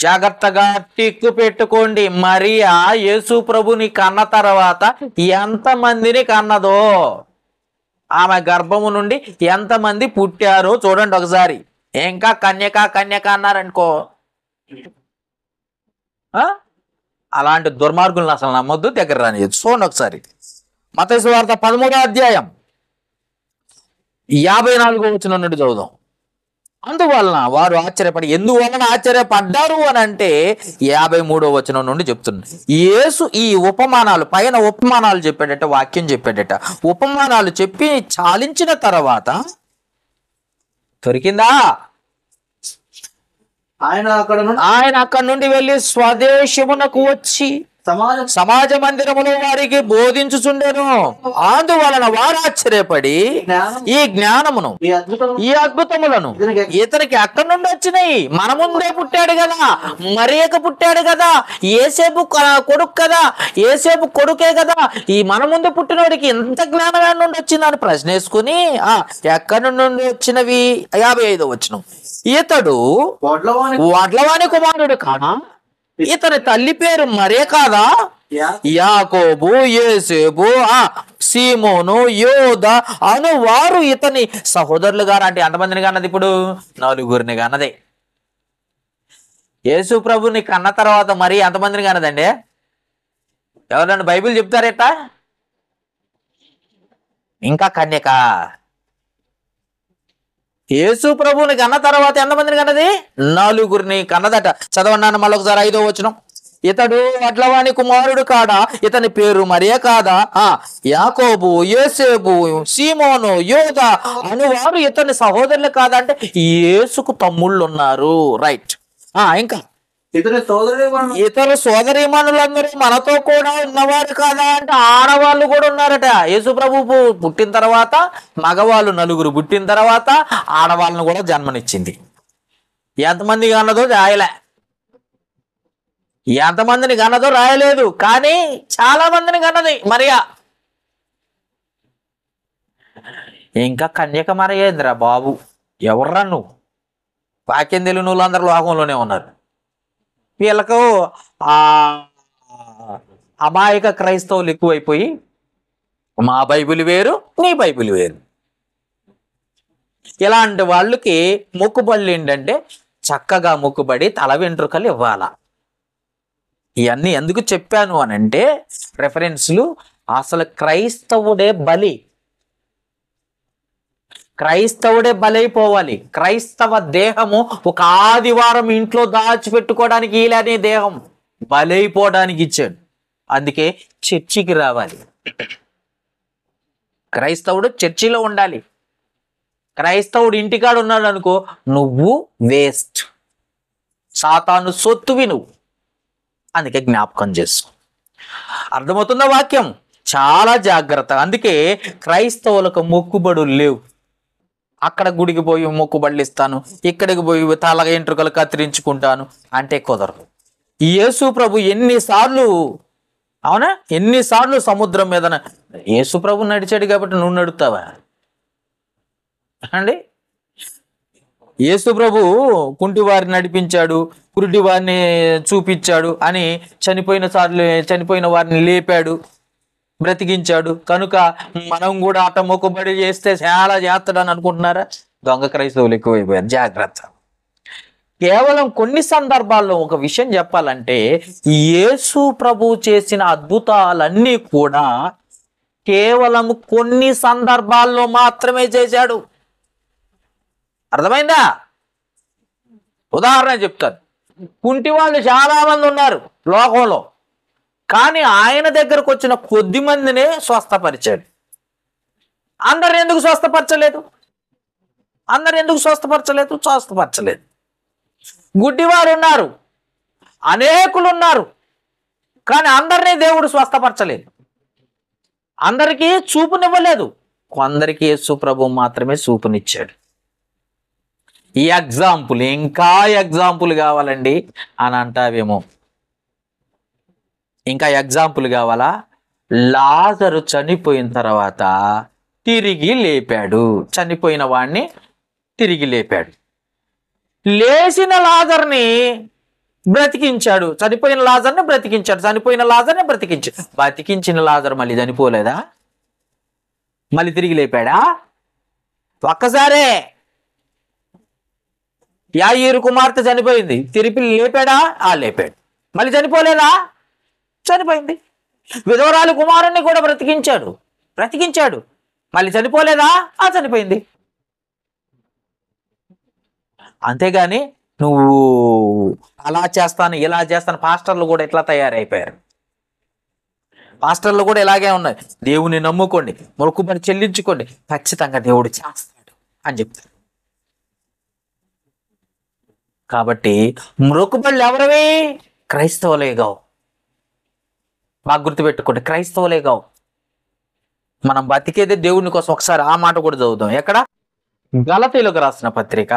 జాగ్రత్తగా టిక్కు పెట్టుకోండి. మరియా యేసు ప్రభుని కన్న తర్వాత ఎంతమందిని కన్నదో, ఆమె గర్భము నుండి ఎంతమంది పుట్టారో చూడండి ఒకసారి. ఇంకా కన్యక కన్యక అన్నారనుకో, అలాంటి దుర్మార్గులను అసలు నమ్మొద్దు, దగ్గర రానియచ్చు. చూడండి ఒకసారి మత్తయి సువార్త 13వ అధ్యాయం 54వ వచనం నుండి చదువుదాం. అందువలన వారు ఆశ్చర్యపడి, ఎందువలన ఆశ్చర్యపడ్డారు అని అంటే 53వ వచనం నుండి చెప్తున్నారు. యేసు ఈ ఉపమానాలు, పైన ఉపమానాలు చెప్పాడట, వాక్యం చెప్పాడట. ఉపమానాలు చెప్పి చాలించిన తర్వాత దొరికిందా? ఆయన అక్కడ నుండి వెళ్ళి స్వదేశమునకు వచ్చి సమాజ మందిరములో వారికి బోధించుచుండెను. అందువలన వారు ఆశ్చర్యపడి ఈ జ్ఞానమును, ఈ అద్భుతములను ఇతనికి అక్కడి నుండి వచ్చినాయి. మన ముందే పుట్టాడు కదా, మరియకు పుట్టాడు కదా, యేసేపు కొడుకు కదా, యేసేపు కొడుకే కదా, ఈ మన ముందు పుట్టినోడికి ఎంత జ్ఞానం నుండి వచ్చిందని ప్రశ్న వేసుకుని ఎక్కడి నుండి వచ్చినవి? 55వ వచనం. ఇతడు వడ్లవాని కుమారుడు కాదా? ఇతని తల్లి పేరు మరియ కాదా? యాకోబు, యేసేపు, సీమోను, యోధ అను వారు ఇతని సహోదరులు గారు. అంటే ఎంతమందిని కన్నది? ఇప్పుడు 4 కన్నదే. యేసు ప్రభుని కన్న తర్వాత మరి ఎంతమందిని కన్నదండి? ఎవరన్నా బైబిల్ చెప్తారేట? ఇంకా కన్యక. యేసు ప్రభుని కన్న తర్వాత ఎంతమందిని కన్నది? 4 కన్నదట. చదవన్నాను మళ్ళీ ఒకసారి 5వ వచనం. ఇతడు వడ్లవాని కుమారుడు కాదా? ఇతని పేరు మరియ కాదా? యాకోబు, యేసేపు, సీమోను, యోధ అను వారు ఇతని సహోదరులు కాదా? అంటే యేసుకు తమ్ముళ్ళు ఉన్నారు. రైట్. ఇంకా ఇతర సోదరీమణులందరూ మనతో కూడా ఉన్నవారు కాదా? అంటే ఆడవాళ్ళు కూడా ఉన్నారట. యేసు ప్రభు పుట్టిన తర్వాత మగవాళ్ళు 4 పుట్టిన తర్వాత ఆడవాళ్ళను కూడా జన్మనిచ్చింది. ఎంతమంది కన్నదో రాయలే, ఎంతమందిని కన్నదో రాయలేదు, కానీ చాలా మందిని కన్నది మరియా. ఇంకా కన్యక మరియేంద్ర బాబు, ఎవర్రా నువ్వు? వాక్యం తెలియని వాళ్ళు అందరూ లోకంలోనే ఉన్నారు. వీళ్ళకు అమాయక క్రైస్తవులు ఎక్కువైపోయి మా బైబిల్ వేరు, నీ బైబిల్ వేరు. ఇలాంటి వాళ్ళకి మొక్కుబడులు ఏంటంటే చక్కగా మొక్కుబడి తల వెంట్రుకలు ఇవ్వాలా. ఇవన్నీ ఎందుకు చెప్పాను అని అంటే రెఫరెన్స్లు. అసలు క్రైస్తవుడే బలి, క్రైస్తవుడే బలైపోవాలి. క్రైస్తవ దేహము ఒక ఆదివారం ఇంట్లో దాచిపెట్టుకోవడానికి ఇలానే దేహం బలైపోవడానికి ఇచ్చాడు. అందుకే చర్చికి రావాలి. క్రైస్తవుడు చర్చిలో ఉండాలి. క్రైస్తవుడు ఇంటికాడు ఉన్నాడు అనుకో, నువ్వు వేస్ట్, సాతాను సొత్తువి నువ్వు. అందుకే జ్ఞాపకం చేసుకో. అర్థమవుతుందా వాక్యం? చాలా జాగ్రత్త. అందుకే క్రైస్తవులకు మొక్కుబడులు లేవు. అక్కడ గుడికి పోయి మొక్కుబడులు ఇస్తాను, ఇక్కడికి పోయి తల ఎంట్రుకలు కత్తిరించుకుంటాను అంటే కుదరదు. యేసు ప్రభు ఎన్నిసార్లు, అవునా, ఎన్నిసార్లు సముద్రం మీద యేసు ప్రభు నడిచాడు కాబట్టి నువ్వు నడుస్తావా అండి? యేసు ప్రభు కుంటి వారిని నడిపించాడు, కురుడి వారిని చూపించాడు అని చనిపోయిన వారిని లేపాడు, బ్రతికించాడు. కనుక మనం కూడా అట మొక్కుబడి చేస్తే చాలా చేస్తాడని అనుకుంటున్నారా? దొంగ క్రైస్తవులు ఎక్కువైపోయారు. జాగ్రత్త. కేవలం కొన్ని సందర్భాల్లో ఒక విషయం చెప్పాలంటే, యేసు ప్రభు చేసిన అద్భుతాలన్నీ కూడా కేవలం కొన్ని సందర్భాల్లో మాత్రమే చేశాడు. అర్థమైందా? ఉదాహరణ చెప్తాను. కుంటి వాళ్ళు చాలా మంది ఉన్నారు లోకంలో, కానీ ఆయన దగ్గరకు వచ్చిన కొద్ది మందినే స్వస్థపరిచాడు. అందరు ఎందుకు స్వస్థపరచలేదు? స్వస్థపరచలేదు. గుడ్డివారు ఉన్నారు, అనేకులు ఉన్నారు, కానీ అందరినీ దేవుడు స్వస్థపరచలేదు, అందరికీ చూపునివ్వలేదు. కొందరికి యేసు ప్రభు మాత్రమే చూపునిచ్చాడు. ఈ ఎగ్జాంపుల్, ఇంకా ఎగ్జాంపుల్ కావాలండి అని అంటావేమో. ఇంకా ఎగ్జాంపుల్ కావాలా? లాజరు చనిపోయిన తర్వాత తిరిగి లేపాడు. చనిపోయిన వాడిని తిరిగి లేపాడు. లేచిన లాజర్ని బ్రతికించాడు. చనిపోయిన లాజర్ని బ్రతికించాడు. చనిపోయిన లాజర్ని బ్రతికించాడు. బ్రతికించిన లాజర్ మళ్ళీ చనిపోలేదా? మళ్ళీ తిరిగి లేపాడా? ఒక్కసారే. యాయీరు కుమార్తె చనిపోయింది, తిరిగి లేపాడా? లేపాడు. మళ్ళీ చనిపోలేదా? చనిపోయింది. విధవరాలు కుమారుణ్ణి కూడా బ్రతికించాడు. మళ్ళీ చనిపోలేదా? చనిపోయింది. అంతేగాని నువ్వు అలా చేస్తాను ఇలా చేస్తాను. పాస్టర్లు కూడా ఇట్లా తయారైపోయారు. పాస్టర్లు కూడా ఇలాగే ఉన్నాయి. దేవుని నమ్ముకోండి, మొక్కుబడి చెల్లించుకోండి, ఖచ్చితంగా దేవుడు చేస్తాడు అని చెప్తారు. కాబట్టి మొక్కుబడులు ఎవరివి? క్రైస్తవులేగావు. బాగా గుర్తుపెట్టుకోండి, క్రైస్తవులేగావు. మనం బతికేదే దేవుని కోసం. ఒకసారి ఆ మాట కూడా చదువుదాం. ఎక్కడ? గలతీయులకు రాసిన పత్రిక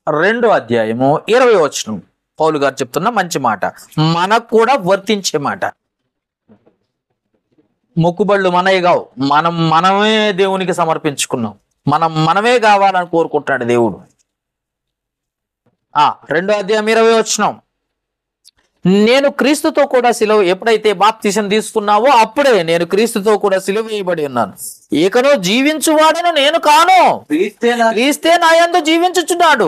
2వ అధ్యాయము 20వ వచనం. పౌలు గారు చెప్తున్న మంచి మాట, మనకు కూడా వర్తించే మాట. మొక్కుబళ్ళు మనమే కావు, మనమే దేవునికి సమర్పించుకున్నాం. మనమే కావాలని కోరుకుంటాడు దేవుడు. 2వ అధ్యాయం 20వ వచనం, నేను క్రీస్తుతో కూడా సిలువ, ఎప్పుడైతే బాప్తిసం తీసుకున్నావో అప్పుడే నేను క్రీస్తుతో కూడా సిలువ వేయబడి ఉన్నాను. ఇకను జీవించువాడను నేను కాను, క్రీస్తే నా యందు జీవించుచున్నాడు.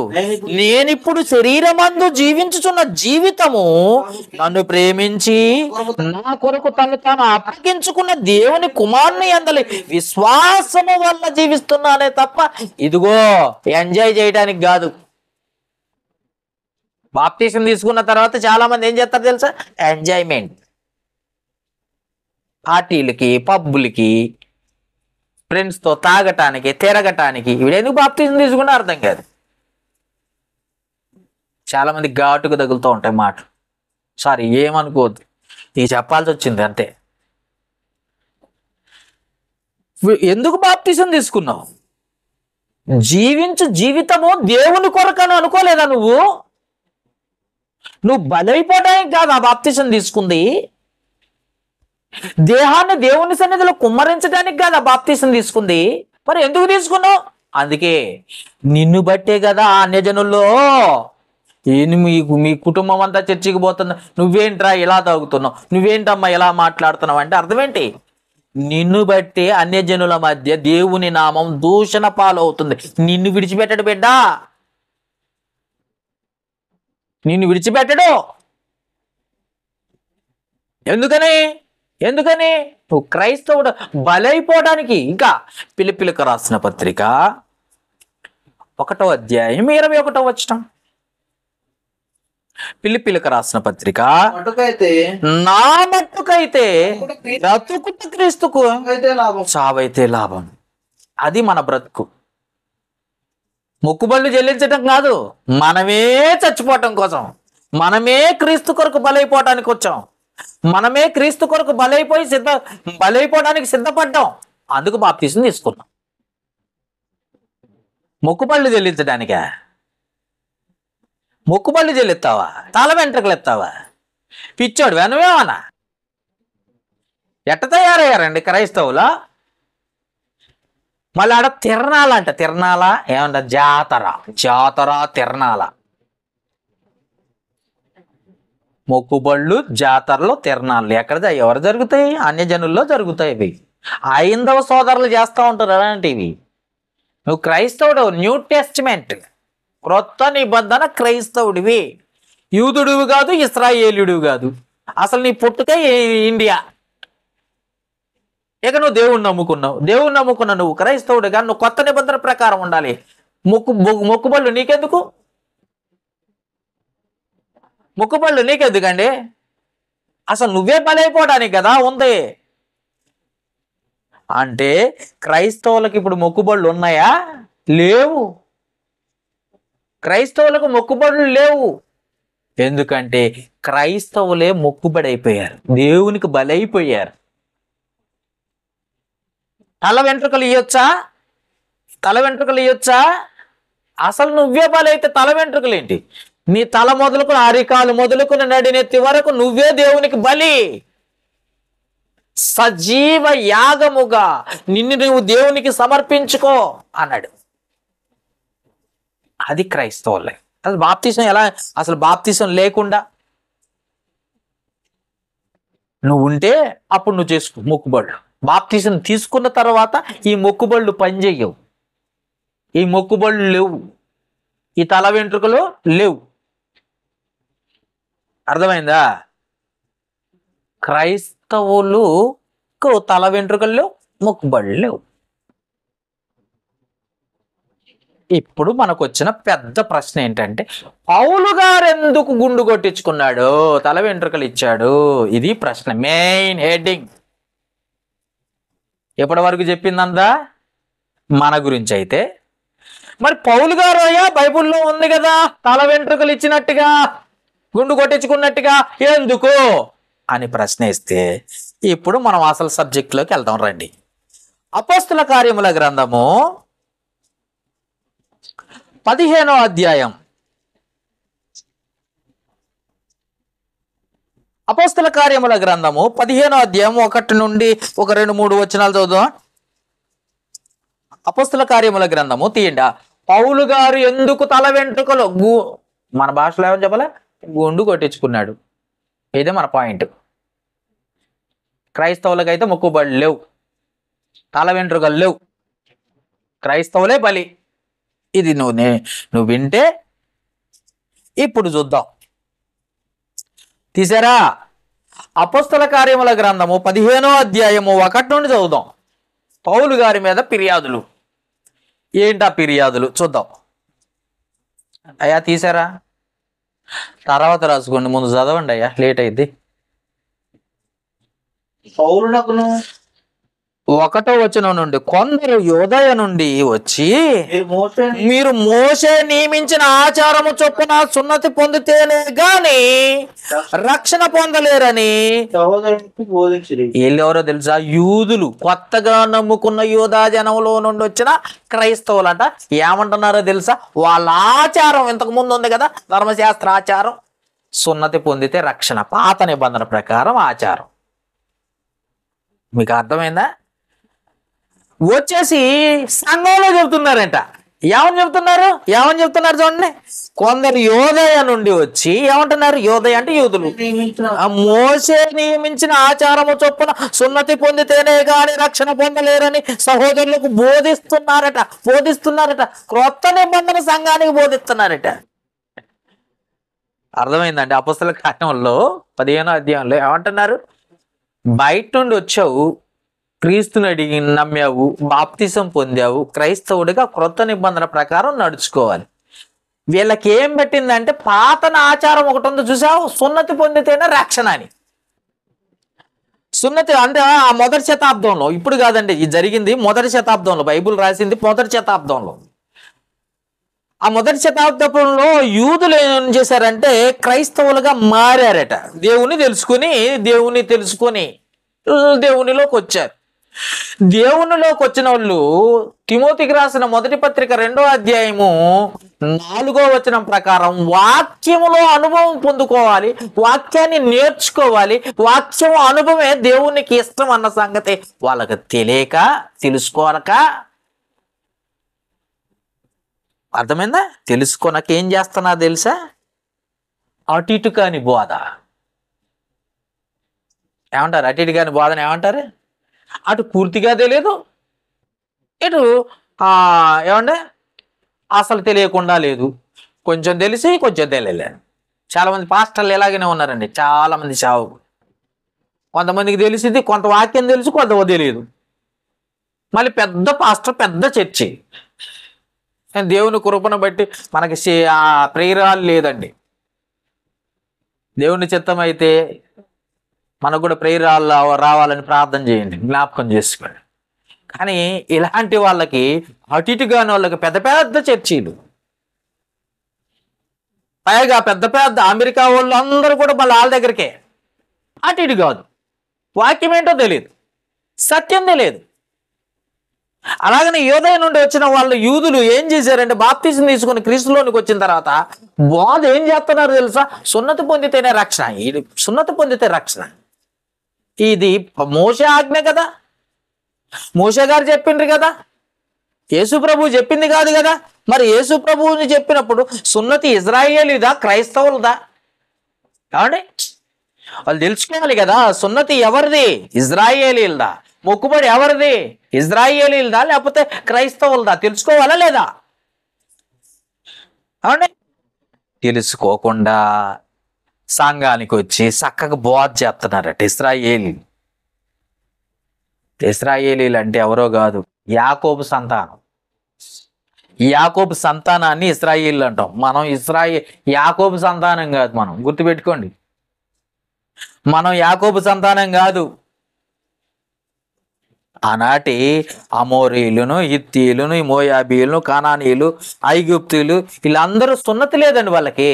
నేనిప్పుడు శరీరమందు జీవించుచున్న జీవితము నన్ను ప్రేమించి నా కొరకు తను తాను అప్పగించుకున్న దేవుని కుమారుని యందలి విశ్వాసము వల్ల జీవిస్తున్నానే తప్ప ఇదిగో ఎంజాయ్ చేయడానికి కాదు. బాప్తీసం తీసుకున్న తర్వాత చాలా మంది ఏం చేస్తారు తెలుసా? ఎంజాయ్మెంట్. పార్టీలకి, పబ్బులకి, ఫ్రెండ్స్తో తాగటానికి, తిరగటానికి. వీడెందుకు బాప్తీసం తీసుకున్నా అర్థం కాదు. చాలా మంది ఘాటుకు తగులుతూ ఉంటాయి మాటలు. సారీ, ఏమనుకోవద్దు, ఇది చెప్పాల్సి వచ్చింది అంతే. ఎందుకు బాప్తీసం తీసుకున్నావు? జీవించు జీవితము దేవుని కొరకని అనుకోలేదా నువ్వు? నువ్వు బలైపోవడానికి కాదు ఆ బాప్తిసం తీసుకుంది. దేహాన్ని దేవుని సన్నిధిలో కుమ్మరించడానికి కాదు ఆ బాప్తిసం తీసుకుంది. మరి ఎందుకు తీసుకున్నావు? అందుకే నిన్ను బట్టే కదా అన్యజనుల్లో మీ కుటుంబం అంతా చర్చికి పోతున్నా, నువ్వేంట్రా ఇలా తాగుతున్నావు, నువ్వేంటమ్మా ఇలా మాట్లాడుతున్నావు అంటే అర్థం ఏంటి? నిన్ను బట్టి అన్యజనుల మధ్య దేవుని నామం దూషణ పాలవుతుంది. నిన్ను విడిచిపెట్టడు బిడ్డ, నిన్ను విడిచిపెట్టడు. ఎందుకని నువ్వు క్రైస్తవుడు బలైపోవడానికి. ఇంకా ఫిలిప్పీయులకు రాసిన పత్రిక 1వ అధ్యాయం 21వ వచనం. ఫిలిప్పీయులకు రాసిన పత్రిక, నా మట్టుకైతే బ్రతుకుట క్రీస్తుకు, చావైతే లాభం. అది మన బ్రతుకు. మొక్కుబళ్ళు చెల్లించటం కాదు, మనమే చచ్చిపోవటం కోసం, మనమే క్రీస్తు కొరకు బలైపోవటానికి వచ్చాం. మనమే క్రీస్తు కొరకు బలైపోవడానికి సిద్ధపడ్డాం. అందుకు బాప్తీసం తీసుకున్నాం. మొక్కుబళ్ళు చెల్లించడానికా? మొక్కుబళ్ళు చెల్లిస్తావా? తల వెంట్రుకలు ఎత్తావా? పిచ్చోడు వెనవేమన్నా? ఎట్ట తయారయ్యారండి క్రైస్తవులా? మళ్ళీ ఆడ తిరణాలంట. తిరణాల ఏమంట? జాతర తిరణాల. మొక్కుబళ్ళు, జాతరలు, తిరణాలు ఎక్కడ ఎవరు జరుగుతాయి? అన్యజనుల్లో జరుగుతాయి. ఇవి హైందవ సోదరులు చేస్తూ ఉంటారు అలాంటివి. నువ్వు క్రైస్తవుడు, న్యూ టెస్టిమెంట్ క్రొత్త నిబంధన క్రైస్తవుడివి. యూదుడివి కాదు, ఇశ్రాయేలుడివి కాదు. అసలు నీ పుట్టుకే ఇండియా. ఇక నువ్వు దేవుణ్ణి నమ్ముకున్నావు నువ్వు క్రైస్తవుడు కానీ నువ్వు కొత్త నిబంధన ప్రకారం ఉండాలి. మొక్కుబళ్ళు నీకెందుకు? మొక్కుబళ్ళు నీకెందుకండి? అసలు నువ్వే బలైపోవడానికి కదా ఉంది. అంటే క్రైస్తవులకు ఇప్పుడు మొక్కుబళ్ళు ఉన్నాయా? లేవు. క్రైస్తవులకు మొక్కుబడులు లేవు. ఎందుకంటే క్రైస్తవులే మొక్కుబడైపోయారు, దేవునికి బలైపోయారు. తల వెంట్రుకలు ఇయ్యొచ్చా? తల వెంట్రుకలు ఇయ్యొచ్చా? అసలు నువ్వే బలైతే తల వెంట్రుకలు ఏంటి? నీ తల మొదలుకొని అరికాలు మొదలుకొని నడినెత్తి వరకు నువ్వే దేవునికి బలి. సజీవ యాగముగా నిన్ను నువ్వు దేవునికి సమర్పించుకో అన్నాడు. అది క్రైస్తవులే. అసలు బాప్తీసం ఎలా? అసలు బాప్తీసం లేకుండా నువ్వు ఉంటే అప్పుడు నువ్వు చేసుకో మొక్కుబళ్ళు. బాప్తీసం తీసుకున్న తర్వాత ఈ మొక్కుబళ్ళు పనిచేయవు, ఈ మొక్కుబళ్ళు లేవు, ఈ తల వెంట్రుకలు లేవు. అర్థమైందా? క్రైస్తవులకు తల వెంట్రుకలు లేవు, మొక్కుబళ్ళు లేవు. ఇప్పుడు మనకు వచ్చిన పెద్ద ప్రశ్న ఏంటంటే, పౌలు గారు ఎందుకు గుండు కొట్టించుకున్నాడు, తల వెంట్రుకలు ఇచ్చాడు? ఇది ప్రశ్న, మెయిన్ హెడ్డింగ్. ఎప్పటి వరకు చెప్పిందంతా మన గురించి అయితే, మరి పౌలు గారు అయ్యా బైబిల్లో ఉంది కదా తల వెంట్రుకలు ఇచ్చినట్టుగా, గుండు కొట్టించుకున్నట్టుగా, ఎందుకు అని ప్రశ్నిస్తే ఇప్పుడు మనం అసలు సబ్జెక్టులోకి వెళ్దాం రండి. అపోస్తుల కార్యముల గ్రంథము 15వ అధ్యాయం. అపోస్తుల కార్యముల గ్రంథము 15వ అధ్యాయం 1 నుండి 2-3 వచనాలు చదువుదాం. అపోస్తుల కార్యముల గ్రంథము తీయండి. పౌలు గారు ఎందుకు తల వెంట్రుకలు మన భాషలో ఏమని చెప్పాలి, గుండు కొట్టించుకున్నాడు. ఇదే మన పాయింట్. క్రైస్తవులకైతే మొక్కుబడులు లేవు, తల వెంట్రుకలు లేవు, క్రైస్తవులే బలి. ఇది నువ్వు వింటే ఇప్పుడు చూద్దాం. తీసారా? అపోస్తల కార్యముల గ్రంథము 15వ అధ్యాయము 1 నుండి చదువుదాం. పౌలు గారి మీద ఫిర్యాదులు. ఏంటా ఫిర్యాదులు చూద్దాం. అయ్యా తీసారా? తర్వాత రాసుకోండి, ముందు చదవండి అయ్యా, లేట్ అయింది. పౌలునకును 1వ వచనం నుండి, కొందరు యోదయ నుండి వచ్చి మీరు మోషే నియమించిన ఆచారము చొప్పున సున్నతి పొందితేనే గాని రక్షణ పొందలేరని సహోదరునికి బోధించిరి. వీళ్ళెవరో తెలుసా? యూదులు, కొత్తగా నమ్ముకున్న యూదా జనంలో నుండి వచ్చిన క్రైస్తవులట. ఏమంటున్నారో తెలుసా? వాళ్ళ ఆచారం ఇంతకు ముందు ఉంది కదా, ధర్మశాస్త్ర ఆచారం, సున్నతి పొందితే రక్షణ, పాత నిబంధన ప్రకారం ఆచారం. మీకు అర్థమైందా? వచ్చేసి సంఘంలో చెబుతున్నారంట. ఏమని చెప్తున్నారు చూడండి. కొందరు యోదయ నుండి వచ్చి ఏమంటున్నారు? యోదయ అంటే యూదులు. మోషే నియమించిన ఆచారము చొప్పున సున్నతి పొందితేనే గాని రక్షణ పొందలేరని సహోదరులకు బోధిస్తున్నారట. క్రొత్త నిబంధన సంఘానికి బోధిస్తున్నారట. అర్థమైందండి? అపోస్తల కార్యంలో 15వ అధ్యాయంలో ఏమంటున్నారు? బయట నుండి వచ్చావు, క్రీస్తుని అడిగి నమ్మావు, బాప్తిసం పొందావు, క్రైస్తవుడిగా క్రొత్త నిబంధన ప్రకారం నడుచుకోవాలి. వీళ్ళకి ఏం పెట్టిందంటే పాతన ఆచారం ఒకటి ఉందో చూసావు, సున్నతి పొందితేనే రక్షణ అని. సున్నతి అంటే ఆ మొదటి శతాబ్దంలో, ఇప్పుడు కాదండి, ఇది జరిగింది మొదటి శతాబ్దంలో, బైబిల్ రాసింది మొదటి శతాబ్దంలో. ఆ మొదటి శతాబ్దంలో యూదులు ఏం చేశారంటే క్రైస్తవులుగా మారారట. దేవుని తెలుసుకొని దేవునిలోకి వచ్చారు. దేవునిలోకి వచ్చిన వాళ్ళు తిమోతికి రాసిన మొదటి పత్రిక 2వ అధ్యాయము 4వ వచనం ప్రకారం వాక్యములో అనుభవం పొందుకోవాలి, వాక్యాన్ని నేర్చుకోవాలి. వాక్యం అనుభవమే దేవునికి ఇష్టం అన్న సంగతి వాళ్ళకి తెలియక, తెలుసుకోనక, అర్థమైందా? తెలుసుకోనక ఏం చేస్తున్నా తెలుసా? అటు ఇటు కాని బోధ ఏమంటారు? అటు ఇటు కాని బోధన ఏమంటారు? అటు పూర్తిగా తెలియదు, ఇటు ఏమంటే అసలు తెలియకుండా లేదు, కొంచెం తెలిసి కొంచెం తెలియలేదు. చాలామంది పాస్టర్లు ఎలాగనే ఉన్నారండి. చాలామంది చావు, కొంతమందికి తెలిసింది, కొంత వాక్యం తెలుసు, కొంత తెలియదు. మళ్ళీ పెద్ద పాస్టర్, పెద్ద చర్చి. దేవుని కృపను బట్టి మనకి ప్రేరాలు లేదండి. దేవుని చిత్తం అయితే మనకు కూడా ప్రేరాలు రావాలని ప్రార్థన చేయండి, జ్ఞాపకం చేసుకోండి. కానీ ఇలాంటి వాళ్ళకి అటు ఇటుగాని వాళ్ళకి పెద్ద పెద్ద చర్చీలు, పైగా పెద్ద పెద్ద అమెరికా వాళ్ళు అందరూ కూడా మళ్ళీ వాళ్ళ దగ్గరికే. అటు ఇటు కాదు, వాక్యం ఏంటో తెలియదు, సత్యం తెలియదు. అలాగనే యోదయ నుండి వచ్చిన వాళ్ళు యూదులు ఏం చేశారంటే బాప్తిజం తీసుకుని క్రీస్తులోనికి వచ్చిన తర్వాత వాళ్ళు ఏం చేస్తున్నారు తెలుసా? సున్నతి పొందితేనే రక్షణ. ఇది సున్నతి పొందితే రక్షణ. ఇది మోషే ఆజ్ఞ కదా, మోషే గారు చెప్పిండ్రు కదా, యేసు ప్రభువు చెప్పింది కాదు కదా. మరి యేసు ప్రభువుని చెప్పినప్పుడు సున్నతి ఇజ్రాయేలీదా క్రైస్తవులదా? ఏమండి, వాళ్ళు తెలుసుకోవాలి కదా. సున్నతి ఎవరిది? ఇజ్రాయేలీలదా. మొక్కుబడి ఎవరిది? ఇజ్రాయేలీలదా లేకపోతే క్రైస్తవులదా? తెలుసుకోవాలా లేదా? ఏమండి, తెలుసుకోకుండా సంఘానికి వచ్చి చక్కగా బోధ చేస్తున్నారట ఇశ్రాయేలీలు. ఇశ్రాయేలీలు అంటే ఎవరో కాదు, యాకోబు సంతానం. యాకోబు సంతానాన్ని ఇశ్రాయేలీలు అంటాం మనం. యాకోబు సంతానం కాదు మనం, గుర్తుపెట్టుకోండి. మనం యాకోబు సంతానం కాదు. ఆనాటి అమోరీయులను, హిత్తీయులను, మోయాబీయులను, కానానీయులు, ఐగుప్తీయులు వీళ్ళందరూ సున్నతి లేదండి వాళ్ళకి.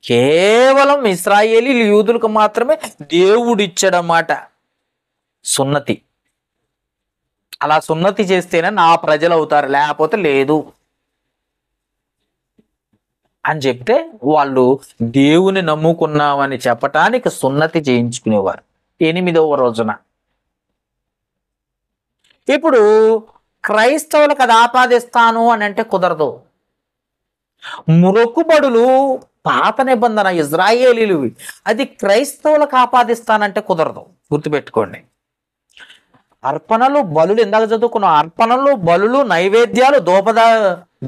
కేవలం ఇశ్రాయేలీలు యూదులకు మాత్రమే దేవుడిచ్చాడన్నమాట సున్నతి. అలా సున్నతి చేస్తేనే నా ప్రజలు అవుతారు, లేకపోతే లేదు అని చెప్తే వాళ్ళు దేవుని నమ్ముకున్నామని చెప్పటానికి సున్నతి చేయించుకునేవారు 8వ రోజున. ఇప్పుడు క్రైస్తవులకు అది ఆపాదిస్తాను అని అంటే కుదరదు. మొక్కుబడులు పాత నిబంధన ఇజ్రాయేలీలు, అది క్రైస్తవులకు ఆపాదిస్తానంటే కుదరదు, గుర్తుపెట్టుకోండి. అర్పణలు, బలులు, ఇందాక చదువుకున్నాం, అర్పణలు, బలులు, నైవేద్యాలు,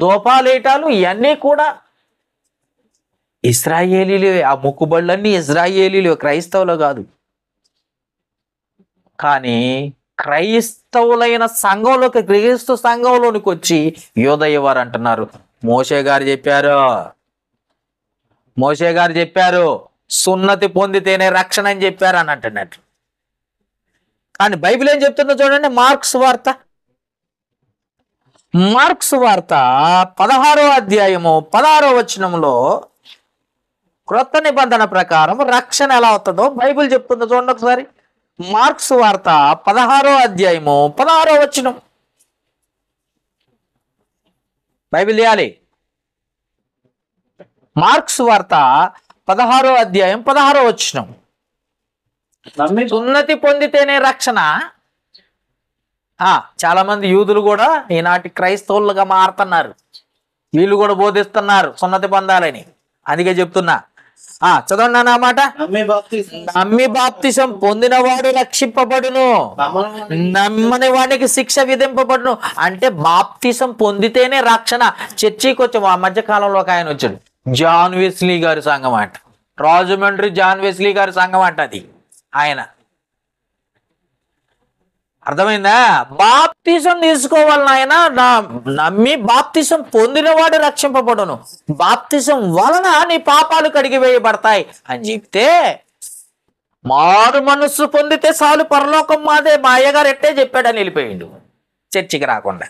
దోపాలేటాలు ఇవన్నీ కూడా ఇశ్రాయేలీలే. ఆ మొక్కుబడులన్నీ ఇశ్రాయేలీలు, క్రైస్తవులు కాదు. కానీ క్రైస్తవులైన సంఘంలోకి, క్రీస్తు సంఘంలోనికి వచ్చి యోదయ వారు అంటున్నారు, మోషే గారు చెప్పారు సున్నతి పొందితేనే రక్షణ అని చెప్పారు అని అంటున్నట్టు. కానీ బైబిల్ ఏం చెప్తుందో చూడండి. మార్క్స్ వార్త 16వ అధ్యాయము 16వ వచనంలో క్రొత్త నిబంధన ప్రకారం రక్షణ ఎలా అవుతుందో బైబిల్ చెప్తుందో చూడండి ఒకసారి. మార్క్స్ వార్త 16వ అధ్యాయము 16వ వచనం. బైబిల్ తీయాలి. మార్క్స్ వార్త 16వ అధ్యాయం 16వ వచనం. సున్నతి పొందితేనే రక్షణ. చాలా మంది యూదులు కూడా ఈనాటి క్రైస్తవులుగా మారుతున్నారు. వీళ్ళు కూడా బోధిస్తున్నారు సున్నతి పొందాలని. అందుకే చెప్తున్నా, చదవండి అన్నమాట. నమ్మి బాప్తిసం పొందినవాడు రక్షింపబడును, నమ్మని వాడికి శిక్ష విధింపబడును. అంటే బాప్తిసం పొందితేనే రక్షణ. చర్చికి వచ్చాము. ఆ మధ్య కాలంలో ఒక ఆయన వచ్చాడు, జాన్ వెస్లీ గారి సంఘం అంట, రాజమండ్రి జాన్ వెస్లీ గారి సంఘం అంట. అది ఆయన అర్థమైందా? బాప్తిసం తీసుకోవాలి నాయన, నమ్మి బాప్తిసం పొందినవాడు రక్షింపబడును, బాప్తిసం వలన నీ పాపాలు కడిగివేయబడతాయి అని చెప్తే, మారు మనస్సు పొందితే చాలు పరలోకం మాదే, మా అయ్యగారు ఎట్టే చెప్పాడని వెళ్ళిపోయిండు చర్చికి రాకుండా.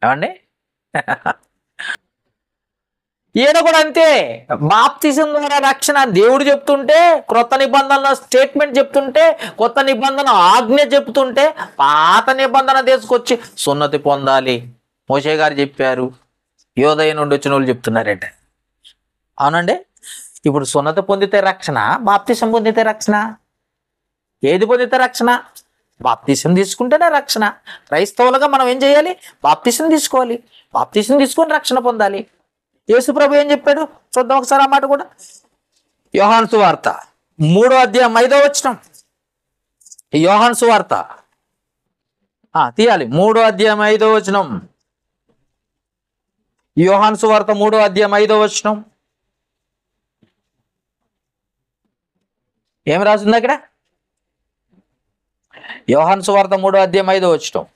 ఏమండి, ఈయన కూడా అంతే. బాప్తిసం ద్వారా రక్షణ దేవుడు చెప్తుంటే, క్రొత్త నిబంధనల స్టేట్మెంట్ చెప్తుంటే, కొత్త నిబంధన ఆజ్ఞ చెప్తుంటే, పాత నిబంధన తీసుకొచ్చి సున్నతి పొందాలి మోషే గారు చెప్పారు, యోదయ నుండి వచ్చిన వాళ్ళు చెప్తున్నారంట. అవునండి. ఇప్పుడు సున్నతి పొందితే రక్షణ, బాప్తిసం పొందితే రక్షణ. ఏది పొందితే రక్షణ? బాప్తిసం తీసుకుంటేనే రక్షణ. క్రైస్తవులుగా మనం ఏం చేయాలి? బాప్తిసం తీసుకోవాలి. బాప్తిసం తీసుకొని రక్షణ పొందాలి. యేసు ప్రభు ఏం చెప్పాడు చూద్దాం ఒకసారి ఆ మాట కూడా. యోహాను సువార్త 3వ అధ్యాయం 5వ వచనం. యోహాను సువార్త తీయాలి 3వ అధ్యాయం 5వ వచనం. యోహాను సువార్త 3వ అధ్యాయం 5వ వచనం. ఏం రాసింది అక్కడ? యోహాను సువార్త 3వ అధ్యాయం 5వ వచనం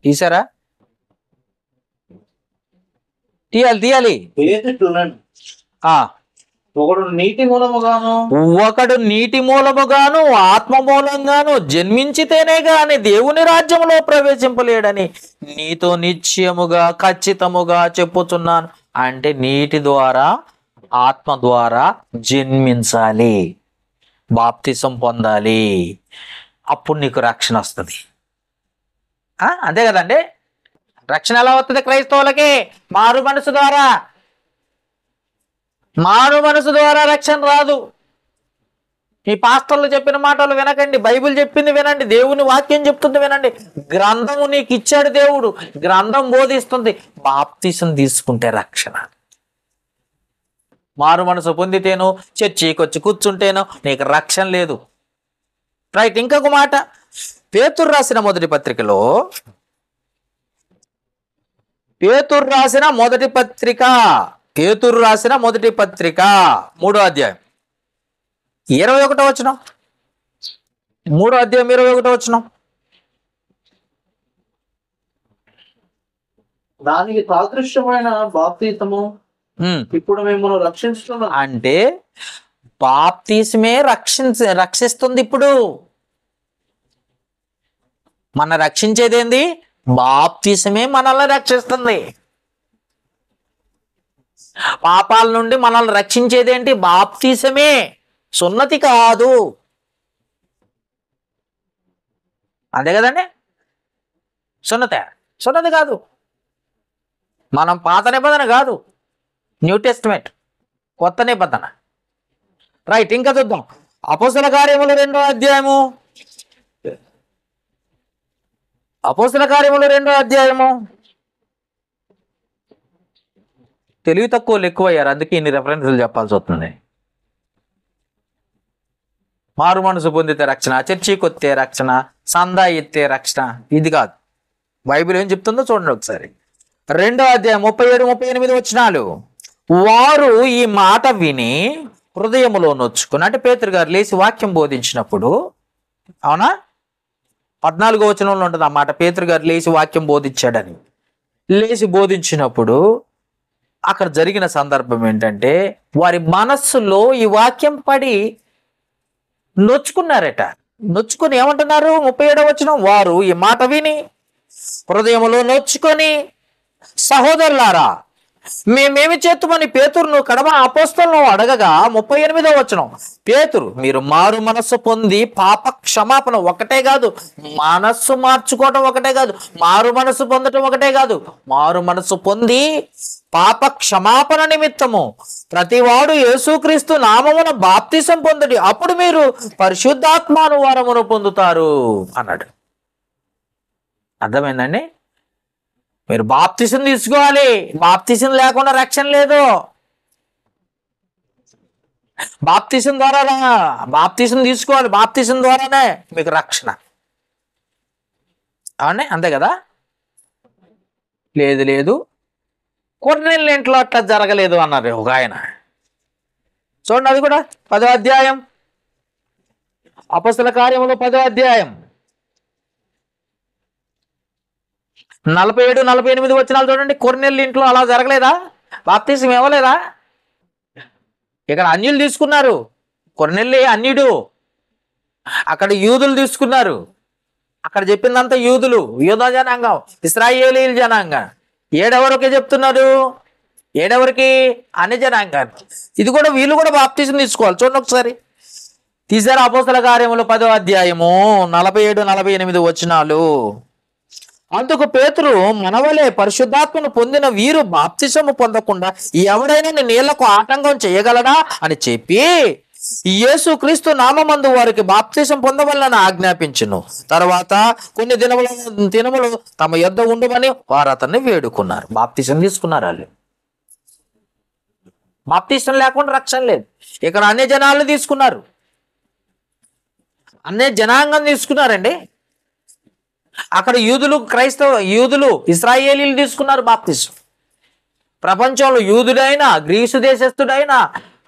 తీసారా? తీయాలి. ఒకడు నీటి మూలముగాను ఒకడు నీటి మూలముగాను ఆత్మ మూలంగాను జన్మించితేనే గాని దేవుని రాజ్యములో ప్రవేశింపలేడని నీతో నిశ్చయముగా ఖచ్చితముగా చెప్పుచున్నాను. అంటే నీటి ద్వారా ఆత్మ ద్వారా జన్మించాలి, బాప్తిసం పొందాలి, అప్పుడు నీకు రక్షణ వస్తుంది. అంతే కదండి. రక్షణ ఎలా వస్తుంది క్రైస్తవులకి? మారు మనసు ద్వారా. మారు మనసు ద్వారా రక్షణ రాదు. ఈ పాస్టర్లు చెప్పిన మాటలు వినకండి, బైబిల్ చెప్పింది వినండి, దేవుని వాక్యం చెప్తుంది వినండి. గ్రంథము నీకు ఇచ్చాడు దేవుడు, గ్రంథం బోధిస్తుంది. బాప్తిసం తీసుకుంటే రక్షణ. మారు మనసు పొందితేనో చర్చికి వచ్చి కూర్చుంటేనో నీకు రక్షణ లేదు. రైట్. ఇంకొక మాట, పేతురు రాసిన మొదటి పత్రికలో, పేతురు రాసిన మొదటి పత్రిక 3వ అధ్యాయం 21వ వచనం. 3వ అధ్యాయం 21వ వచనం. దానికి సాదృశ్యమైన బాప్తిసము ఇప్పుడు మిమ్మల్ని రక్షించుతున్నాం. అంటే బాప్తిసమే రక్షిస్తుంది. ఇప్పుడు మన రక్షించేది ఏంది? బాప్తిసమే మనల్ని రక్షిస్తుంది. పాపాల నుండి మనల్ని రక్షించేది ఏంటి? బాప్తిసమే, సున్నతి కాదు. అంతే కదండి. సున్నతి కాదు. మనం పాత నిబంధన కాదు, న్యూ టెస్టిమెంట్, కొత్త నిబంధన. రైట్. ఇంకా చూద్దాం. అపోస్తల కార్యములు 2వ అధ్యాయము. తెలివి తక్కువలు ఎక్కువయ్యారు, అందుకే ఇన్ని రెఫరెన్స్లు చెప్పాల్సి వస్తుంది. మారు మనసు పొందితే రక్షణ, చర్చికి వస్తే రక్షణ, సందా ఎత్తే రక్షణ, ఇది కాదు. బైబిల్ ఏం చెప్తుందో చూడండి ఒకసారి. 2వ అధ్యాయం 37-38 వచనాలు. వారు ఈ మాట విని హృదయములో నొచ్చుకుని, అంటే పేతురు గారు లేచి వాక్యం బోధించినప్పుడు, అవునా, 14వ వచనంలో ఉంటుంది ఆ మాట. పేతురు గారు లేచి వాక్యం బోధించాడని. లేచి బోధించినప్పుడు అక్కడ జరిగిన సందర్భం ఏంటంటే, వారి మనస్సులో ఈ వాక్యం పడి నొచ్చుకున్నారట. నొచ్చుకుని ఏమంటున్నారు? 37వ వచనం. వారు ఈ మాట విని హృదయములో నొచ్చుకొని, సహోదరులారా మేమేమి చేతుమని పేతురును కడమ అపోస్తలును అడగగా 38వ వచనం. పేతురు, మీరు మారు మనస్సు పొంది పాప క్షమాపణ ఒకటే కాదు, మనస్సు మార్చుకోవటం ఒకటే కాదు, మారు మనస్సు పొందటం ఒకటే కాదు, మారు మనస్సు పొంది పాప క్షమాపణ నిమిత్తము ప్రతివాడు యేసుక్రీస్తు నామమున బాప్తిసం పొందుడి, అప్పుడు మీరు పరిశుద్ధాత్మానువారమును పొందుతారు అన్నాడు. అర్థమైందండి? మీరు బాప్తిసం తీసుకోవాలి. బాప్తిసం లేకుండా రక్షణ లేదు. బాప్తిసం ద్వారా బాప్తిసం తీసుకోవాలి. బాప్తిసం ద్వారానే మీకు రక్షణ. అవునే, అంతే కదా? లేదు కొర్నేలి ఇంట్లో అట్లా జరగలేదు అన్నారు ఒక ఆయన. చూడండి, అది కూడా 10వ అధ్యాయం, అపోస్తల కార్యములు 10వ అధ్యాయం 47-48 వచనాలు చూడండి. కొర్నేలి ఇంట్లో అలా జరగలేదా? బాప్తిసం ఇవ్వలేదా? ఇక్కడ అన్యులు తీసుకున్నారు. కొర్నేలి అన్యుడు, అక్కడ యూదులు తీసుకున్నారు. అక్కడ చెప్పిందంతా యూదులు, యూదా జనాంగం, ఇశ్రాయేలీయుల జనాంగం. ఏడెవరికి చెప్తున్నారు? ఏడెవరికి? అన్ని జనాంగానికి. ఇది కూడా వీళ్ళు కూడా బాప్తిసం తీసుకోవాలి. చూడండి ఒకసారి. తీసారు అపోస్తల కార్యములు 10వ అధ్యాయము 47-48 వచనాలు. అందుకు పేతురు, మనవలే పరిశుద్ధాత్మను పొందిన వీరు బాప్తిసము పొందకుండా ఎవడైనా నీళ్లకు ఆటంకం చేయగలడా అని చెప్పి యేసుక్రీస్తు నామమందు వారికి బాప్తిసం పొందవలన ఆజ్ఞాపించును. తర్వాత కొన్ని దినములు తమ యొద్ద ఉండమని వారు అతన్ని వేడుకున్నారు. బాప్తిసం తీసుకున్నారు వాళ్ళు. బాప్తిసం లేకుండా రక్షణ లేదు. ఇక్కడ అన్ని జనాలను తీసుకున్నారు, అన్ని జనాంగం తీసుకున్నారండి. అక్కడ యూదులు ఇశ్రాయేలీలు తీసుకున్నారు బాప్తిసం. ప్రపంచంలో యూదుడైనా, గ్రీసు దేశస్థుడైనా,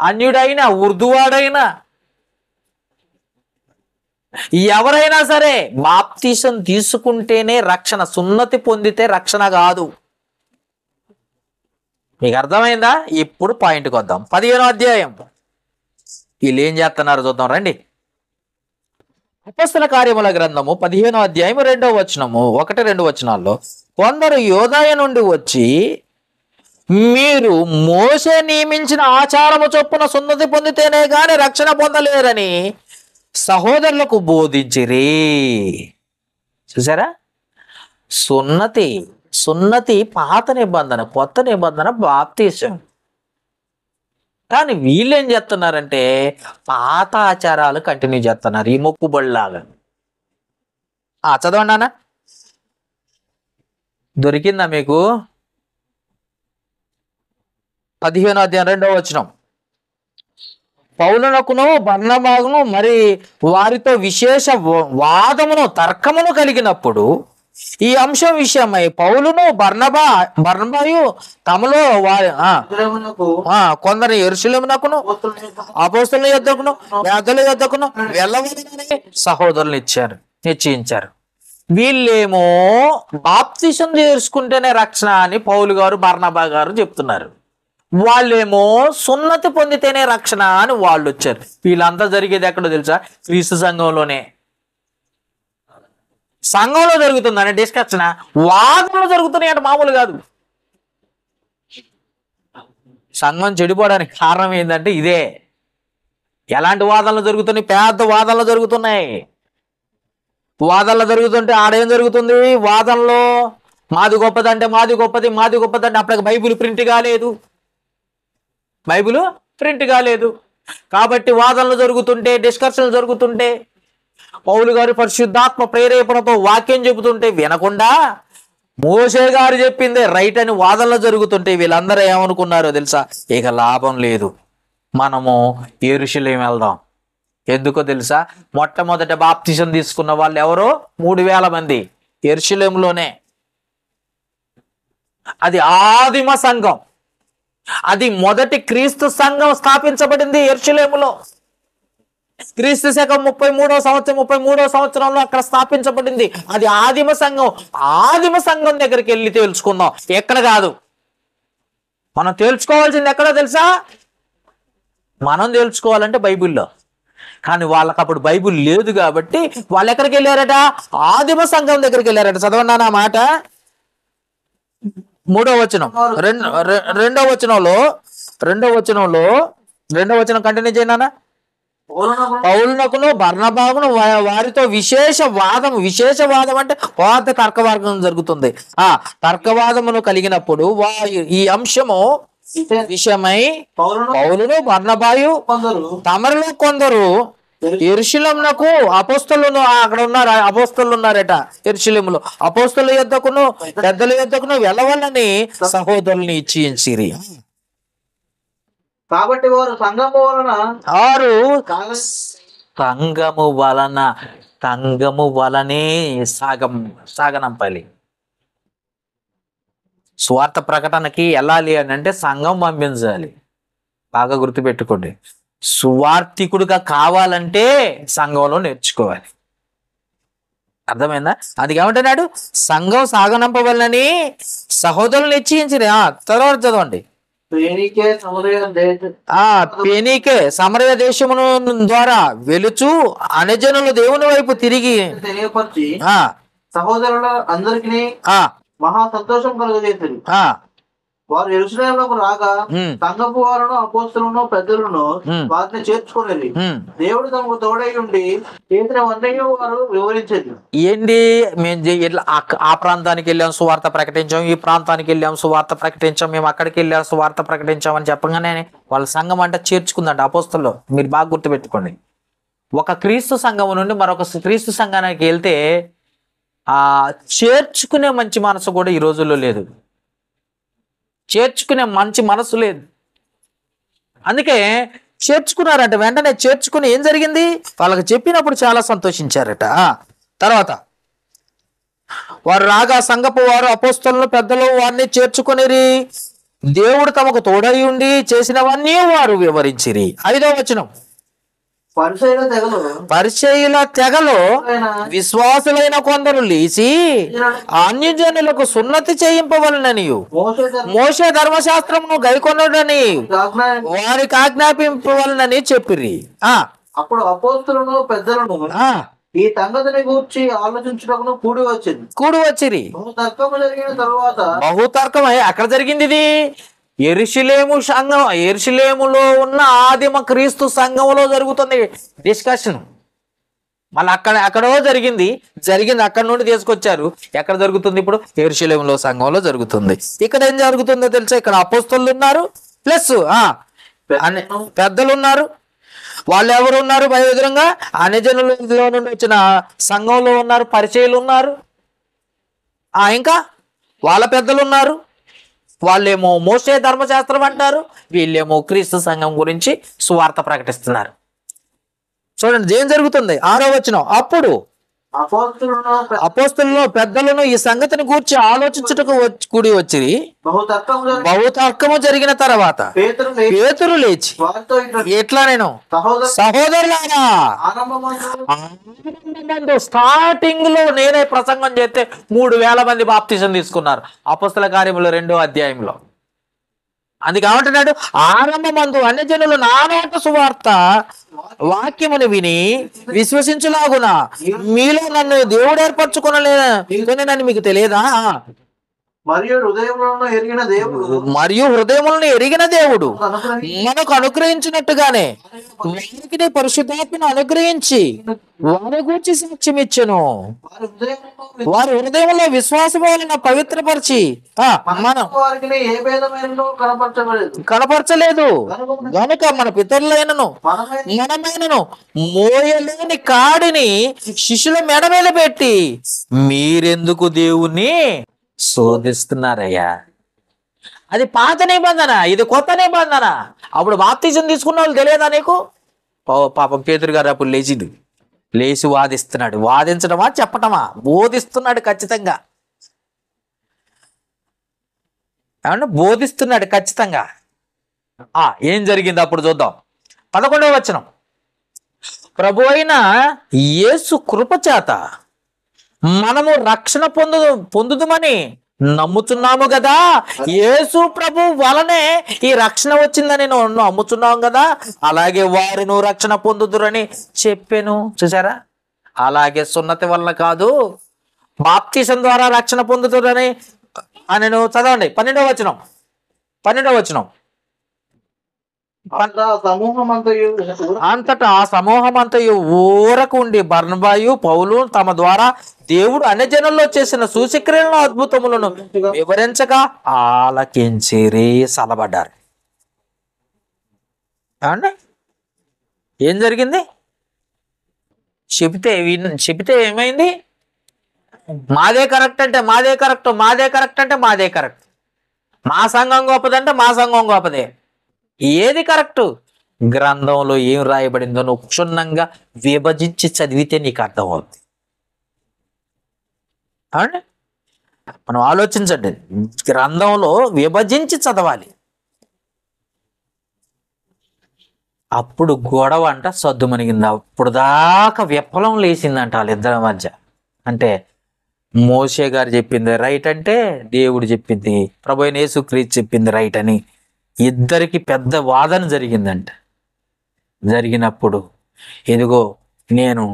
అన్యుడైనా, ఉర్దూవాడైనా, ఎవరైనా సరే బాప్తిసం తీసుకుంటేనే రక్షణ. సున్నతి పొందితే రక్షణ కాదు. మీకు అర్థమైందా? ఇప్పుడు పాయింట్కి వద్దాం. 15వ అధ్యాయం వీళ్ళు ఏం చేస్తున్నారు చూద్దాం రండి. అపొస్తల కార్యముల గ్రంథము 15వ అధ్యాయం 2వ వచనము 1-2 వచనాల్లో, కొందరు యోదాయ నుండి వచ్చి మీరు మోసే నియమించిన ఆచారము చొప్పున సున్నతి పొందితేనే గాని రక్షణ పొందలేరని సహోదరులకు బోధించిరి. చూసారా, సున్నతి పాత నిబంధన, కొత్త నిబంధన బాప్తీసం. కానీ వీళ్ళు ఏం చేస్తున్నారంటే పాత ఆచారాలు కంటిన్యూ చేస్తున్నారు, ఈ మొక్కుబడిలాగా. చదవండి అన్న, దొరికిందా మీకు? 15వ అధ్యాయం 2వ వచనం, పౌలునకును బర్నబాగును మరి వారితో విశేష వాదమును తర్కమును కలిగినప్పుడు ఈ అంశం విషయమై పౌలును బర్నబాయు తమలో వారి కొందరు యెరూషలేమునకును అపోస్తలుల యొద్దకును పెద్దల యొద్దకును వెళ్ళవలెనని సహోదరులు నిశ్చయించారు. వీళ్ళేమో బాప్తిసం చేసుకుంటేనే రక్షణ అని పౌలు గారు బర్నబా గారు చెప్తున్నారు, వాళ్ళేమో సున్నతి పొందితేనే రక్షణ అని వాళ్ళు వచ్చారు. వీళ్ళంతా జరిగేది ఎక్కడో తెలుసా? క్రీస్తు సంఘంలోనే. సంఘంలో జరుగుతుందని డిస్కషన్, వాదనలు జరుగుతున్నాయి అంటే మామూలు కాదు. సంఘం చెడిపోవడానికి కారణం ఏంటంటే ఇదే. ఎలాంటి వాదనలు జరుగుతున్నాయి? పెద్ద వాదనలు జరుగుతున్నాయి. వాదనలు జరుగుతుంటే ఆడేం జరుగుతుంది? వాదనలో మాది గొప్పదంటే మాది గొప్పదంటే అప్పటికి బైబిల్ ప్రింట్ కాలేదు. కాబట్టి వాదనలు జరుగుతుంటే, డిస్కషన్లు జరుగుతుంటే, పౌలు గారు పరిశుద్ధాత్మ ప్రేరేపణతో వాక్యం చెబుతుంటే వినకుండా మోషే గారు చెప్పిందే రైట్ అని వాదనలు జరుగుతుంటే వీళ్ళందరూ ఏమనుకున్నారో తెలుసా? ఇక లాభం లేదు, మనము యెరూషలేము వెళ్దాం. ఎందుకో తెలుసా? మొట్టమొదట బాప్తిసం తీసుకున్న వాళ్ళు ఎవరో 3000 మంది యెరూషలేములోనే. అది ఆదిమ సంఘం, అది మొదటి క్రీస్తు సంఘం స్థాపించబడింది యెరూషలేములో. క్రీస్తు శకం 33వ సంవత్సరంలో అక్కడ స్థాపించబడింది. అది ఆదిమ సంఘం. ఆదిమ సంఘం దగ్గరికి వెళ్ళి తెలుసుకుందాం, ఎక్కడ కాదు. మనం తెలుసుకోవాల్సింది ఎక్కడో తెలుసా? మనం తెలుసుకోవాలంటే బైబిల్లో. కానీ వాళ్ళకి అప్పుడు బైబిల్ లేదు కాబట్టి వాళ్ళు ఎక్కడికి వెళ్ళారట? ఆదిమ సంఘం దగ్గరికి వెళ్ళారట. చదవండి నా మాట. 3వ వచనం, 2వ వచనం కంటిన్యూ చేయనా? పౌలునకును బర్నబాగును వారితో విశేష వాదం అంటే వాద తర్కవాదం జరుగుతుంది. తర్కవాదమును కలిగినప్పుడు ఈ అంశము విషయమై పౌలును బర్నబాయు తమలో కొందరు యెరూషలేమునకు అపోస్తలును, అక్కడ ఉన్నారు అపోస్తలు ఉన్నారట యెరూషలేములో, అపోస్తల యొద్దకును పెద్దల యొద్దకును వెళ్ళవలని సహోదరుల్ని నిశ్చయించిరి. కాబట్టి వారు సంఘము వలనే సాగనంపాలి. స్వార్థ ప్రకటనకి వెళ్ళాలి అని అంటే సంఘం పంపించాలి. బాగా గుర్తుపెట్టుకోండి, సువార్థికుడుగా కావాలంటే సంఘంలో నేర్చుకోవాలి. అర్థమైందా? అది ఏమంటున్నాడు? సంఘం సాగనంపవలనని సహోదరులు నిశ్చయించిరి. తర్వాత చదవండి. పెనీకే సమరయ దేశమును ద్వారా వెలుచు అనజనులు దేవుని వైపు తిరిగి తెలియపరిచి సహోదరుల అందరికి మహా సంతోషం కలుగజేసింది. వారు యెరూషలేమునకు రాగా సంఘపు వారును అపోస్తలును పెద్దలను వారిని చేర్చుకునేది. దేవుడు తమకు తోడై ఉండి చేసినవన్నీ వారు వివరించేది. ఏంటి? మేము ఇట్లా ఆ ప్రాంతానికి వెళ్ళాం సువార్త ప్రకటించాం, ఈ ప్రాంతానికి వెళ్ళాం సువార్త ప్రకటించాం, మేము అక్కడికి వెళ్ళాం సువార్త ప్రకటించాం అని చెప్పగానే వాళ్ళ సంఘం అంటే చేర్చుకుందంట అపోస్తలు. మీరు బాగా గుర్తుపెట్టుకోండి, ఒక క్రీస్తు సంఘం నుండి మరొక క్రీస్తు సంఘానికి వెళ్తే చేర్చుకునే మంచి మనసు కూడా ఈ రోజుల్లో లేదు. చేర్చుకునే మంచి మనసు లేదు. అందుకే చేర్చుకున్నారట. వెంటనే చేర్చుకుని ఏం జరిగింది? వాళ్ళకి చెప్పినప్పుడు చాలా సంతోషించారట. తర్వాత వారు రాగా సంఘపు వారు అపోస్తలులు పెద్దలు వారిని చేర్చుకునేరి. దేవుడు తమకు తోడై ఉండి చేసినవన్నీ వారు వివరించిరి. 5వ వచనం, పరిసైన తెగలు పరిచయుల తెగలో విశ్వాసులైన కొందరు లేచి అన్యజనులకు సున్నతి చేయింపవలననియు మోషే ధర్మశాస్త్రమును గైకొనడని వారికి ఆజ్ఞాపింపవలనని చెప్పిరి. అప్పుడు అపోస్తులను పెద్దలను ఈ సంగతిని గూర్చి ఆలోచించడం కూడి వచ్చిరి. బహుతర్కము జరిగిన తరువాత బహుతర్కం అక్కడ జరిగింది. ఇది యెరూషలేము సంఘం, యెరూషలేములో ఉన్న ఆదిమ క్రీస్తు సంఘంలో జరుగుతుంది డిస్కషన్. మళ్ళీ అక్కడో జరిగింది అక్కడ నుండి తీసుకొచ్చారు. ఎక్కడ జరుగుతుంది ఇప్పుడు? యెరూషలేములో సంఘంలో జరుగుతుంది. ఇక్కడ ఏం జరుగుతుందో తెలుసా? ఇక్కడ అపోస్తలులు ఉన్నారు, ప్లస్ పెద్దలు ఉన్నారు. వాళ్ళు ఎవరు ఉన్నారు? బహిరంగంగా అన్యజనులలో నుండి వచ్చిన సంఘంలో ఉన్నారు, పరిచయులు ఉన్నారు, ఇంకా వాళ్ళ పెద్దలు ఉన్నారు. వాళ్ళేమో మోషే ధర్మశాస్త్రం అంటారు, వీళ్ళేమో క్రీస్తు సంఘం గురించి సువార్త ప్రకటిస్తున్నారు. చూడండి ఏం జరుగుతుంది. 6వ వచనం. అప్పుడు అపోస్తలులను పెద్దలను ఈ సంగతిని గూర్చి ఆలోచించుటకు కూడి వచ్చి బహుతర్కము జరిగిన తర్వాత పేతురు లేచి ఎట్లా, నేను సహోదరులారా, స్టార్టింగ్ లో నేనే ప్రసంగం చేస్తే 3000 మంది బాప్తిసం తీసుకున్నారు అపోస్తల కార్యములు 2వ అధ్యాయంలో. అందుకే ఏమంటున్నాడు? ఆరంభమందు అన్యజనులు నా నోట సువార్త వాక్యమును విని విశ్వసించులాగున మీలో నన్ను దేవుడు ఏర్పరచుకునలేదని మీకు తెలియదా? మరియు హృదయములను ఎరిగిన దేవుడు మనకు అనుగ్రహించినట్టుగానే వారికి పరిశుద్ధాత్మను అనుగ్రహించి వారి గురించి సాక్ష్యం ఇచ్చెను. వారి హృదయంలో విశ్వాసం వలన పవిత్రపరిచి మనం కనపరచలేదు గనుక మన పితరులైనను మనమైనను మోయలేని కాడిని శిష్యుల మెడ మీద పెట్టి మీరెందుకు దేవుణ్ణి శోధిస్తున్నారయ్యా? అది పాత నిబంధన, ఇది కొత్త నిబంధన. అప్పుడు బాప్తిజం తీసుకున్న వాళ్ళు తెలియదా నీకు? పాపం పేతురు గారు అప్పుడు లేచి వాదిస్తున్నాడు. వాదించడమా చెప్పటమా? బోధిస్తున్నాడు ఖచ్చితంగా. ఏమన్నా బోధిస్తున్నాడు ఖచ్చితంగా. ఏం జరిగింది అప్పుడు చూద్దాం. 11వ వచనం. ప్రభు అయిన యేసు కృపచేత మనము రక్షణ పొందుదుమని నమ్ముతున్నాము కదా. యేసు ప్రభు వలనే ఈ రక్షణ వచ్చిందని నమ్ముతున్నాం కదా, అలాగే వారును రక్షణ పొందుదురని చెప్పాను. చూసారా? అలాగే సున్నతి వలన కాదు, బాప్తిసం ద్వారా రక్షణ పొందుతురని నేను చదవండి. 12వ వచనం. అంతటా ఆ సమూహమంతయు ఊరకు ఉండి బర్నబాయు పౌలు తమ ద్వారా దేవుడు అన్యజనుల్లో చేసిన సూచక్రియలను అద్భుతములను వివరించగా ఆలకించిరి, సలబడ్డారు. ఏమండి ఏం జరిగింది? చెబితే ఏమైంది? మాదే కరెక్ట్ అంటే మాదే కరెక్ట్, మాదే కరెక్ట్ అంటే మాదే కరెక్ట్, మా సంఘం గొప్పదంటే మా సంఘం గొప్పదే. ఏది కరెక్టు? గ్రంథంలో ఏం రాయబడిందో నువ్వు క్షుణ్ణంగా విభజించి చదివితే నీకు అర్థమవుతుంది. అవునండి, మనం ఆలోచించండి. గ్రంథంలో విభజించి చదవాలి. అప్పుడు గొడవ అంట సద్దుమణిగింది. అప్పుడు దాకా విప్లవం లేచిందంట వాళ్ళిద్దరి మధ్య. అంటే మోషే గారు చెప్పింది రైట్ అంటే దేవుడు చెప్పింది, ప్రభువైన యేసుక్రీస్తు చెప్పింది రైట్ అని ఇద్దరికి పెద్ద వాదన జరిగిందంట. జరిగినప్పుడు ఇదిగో నేను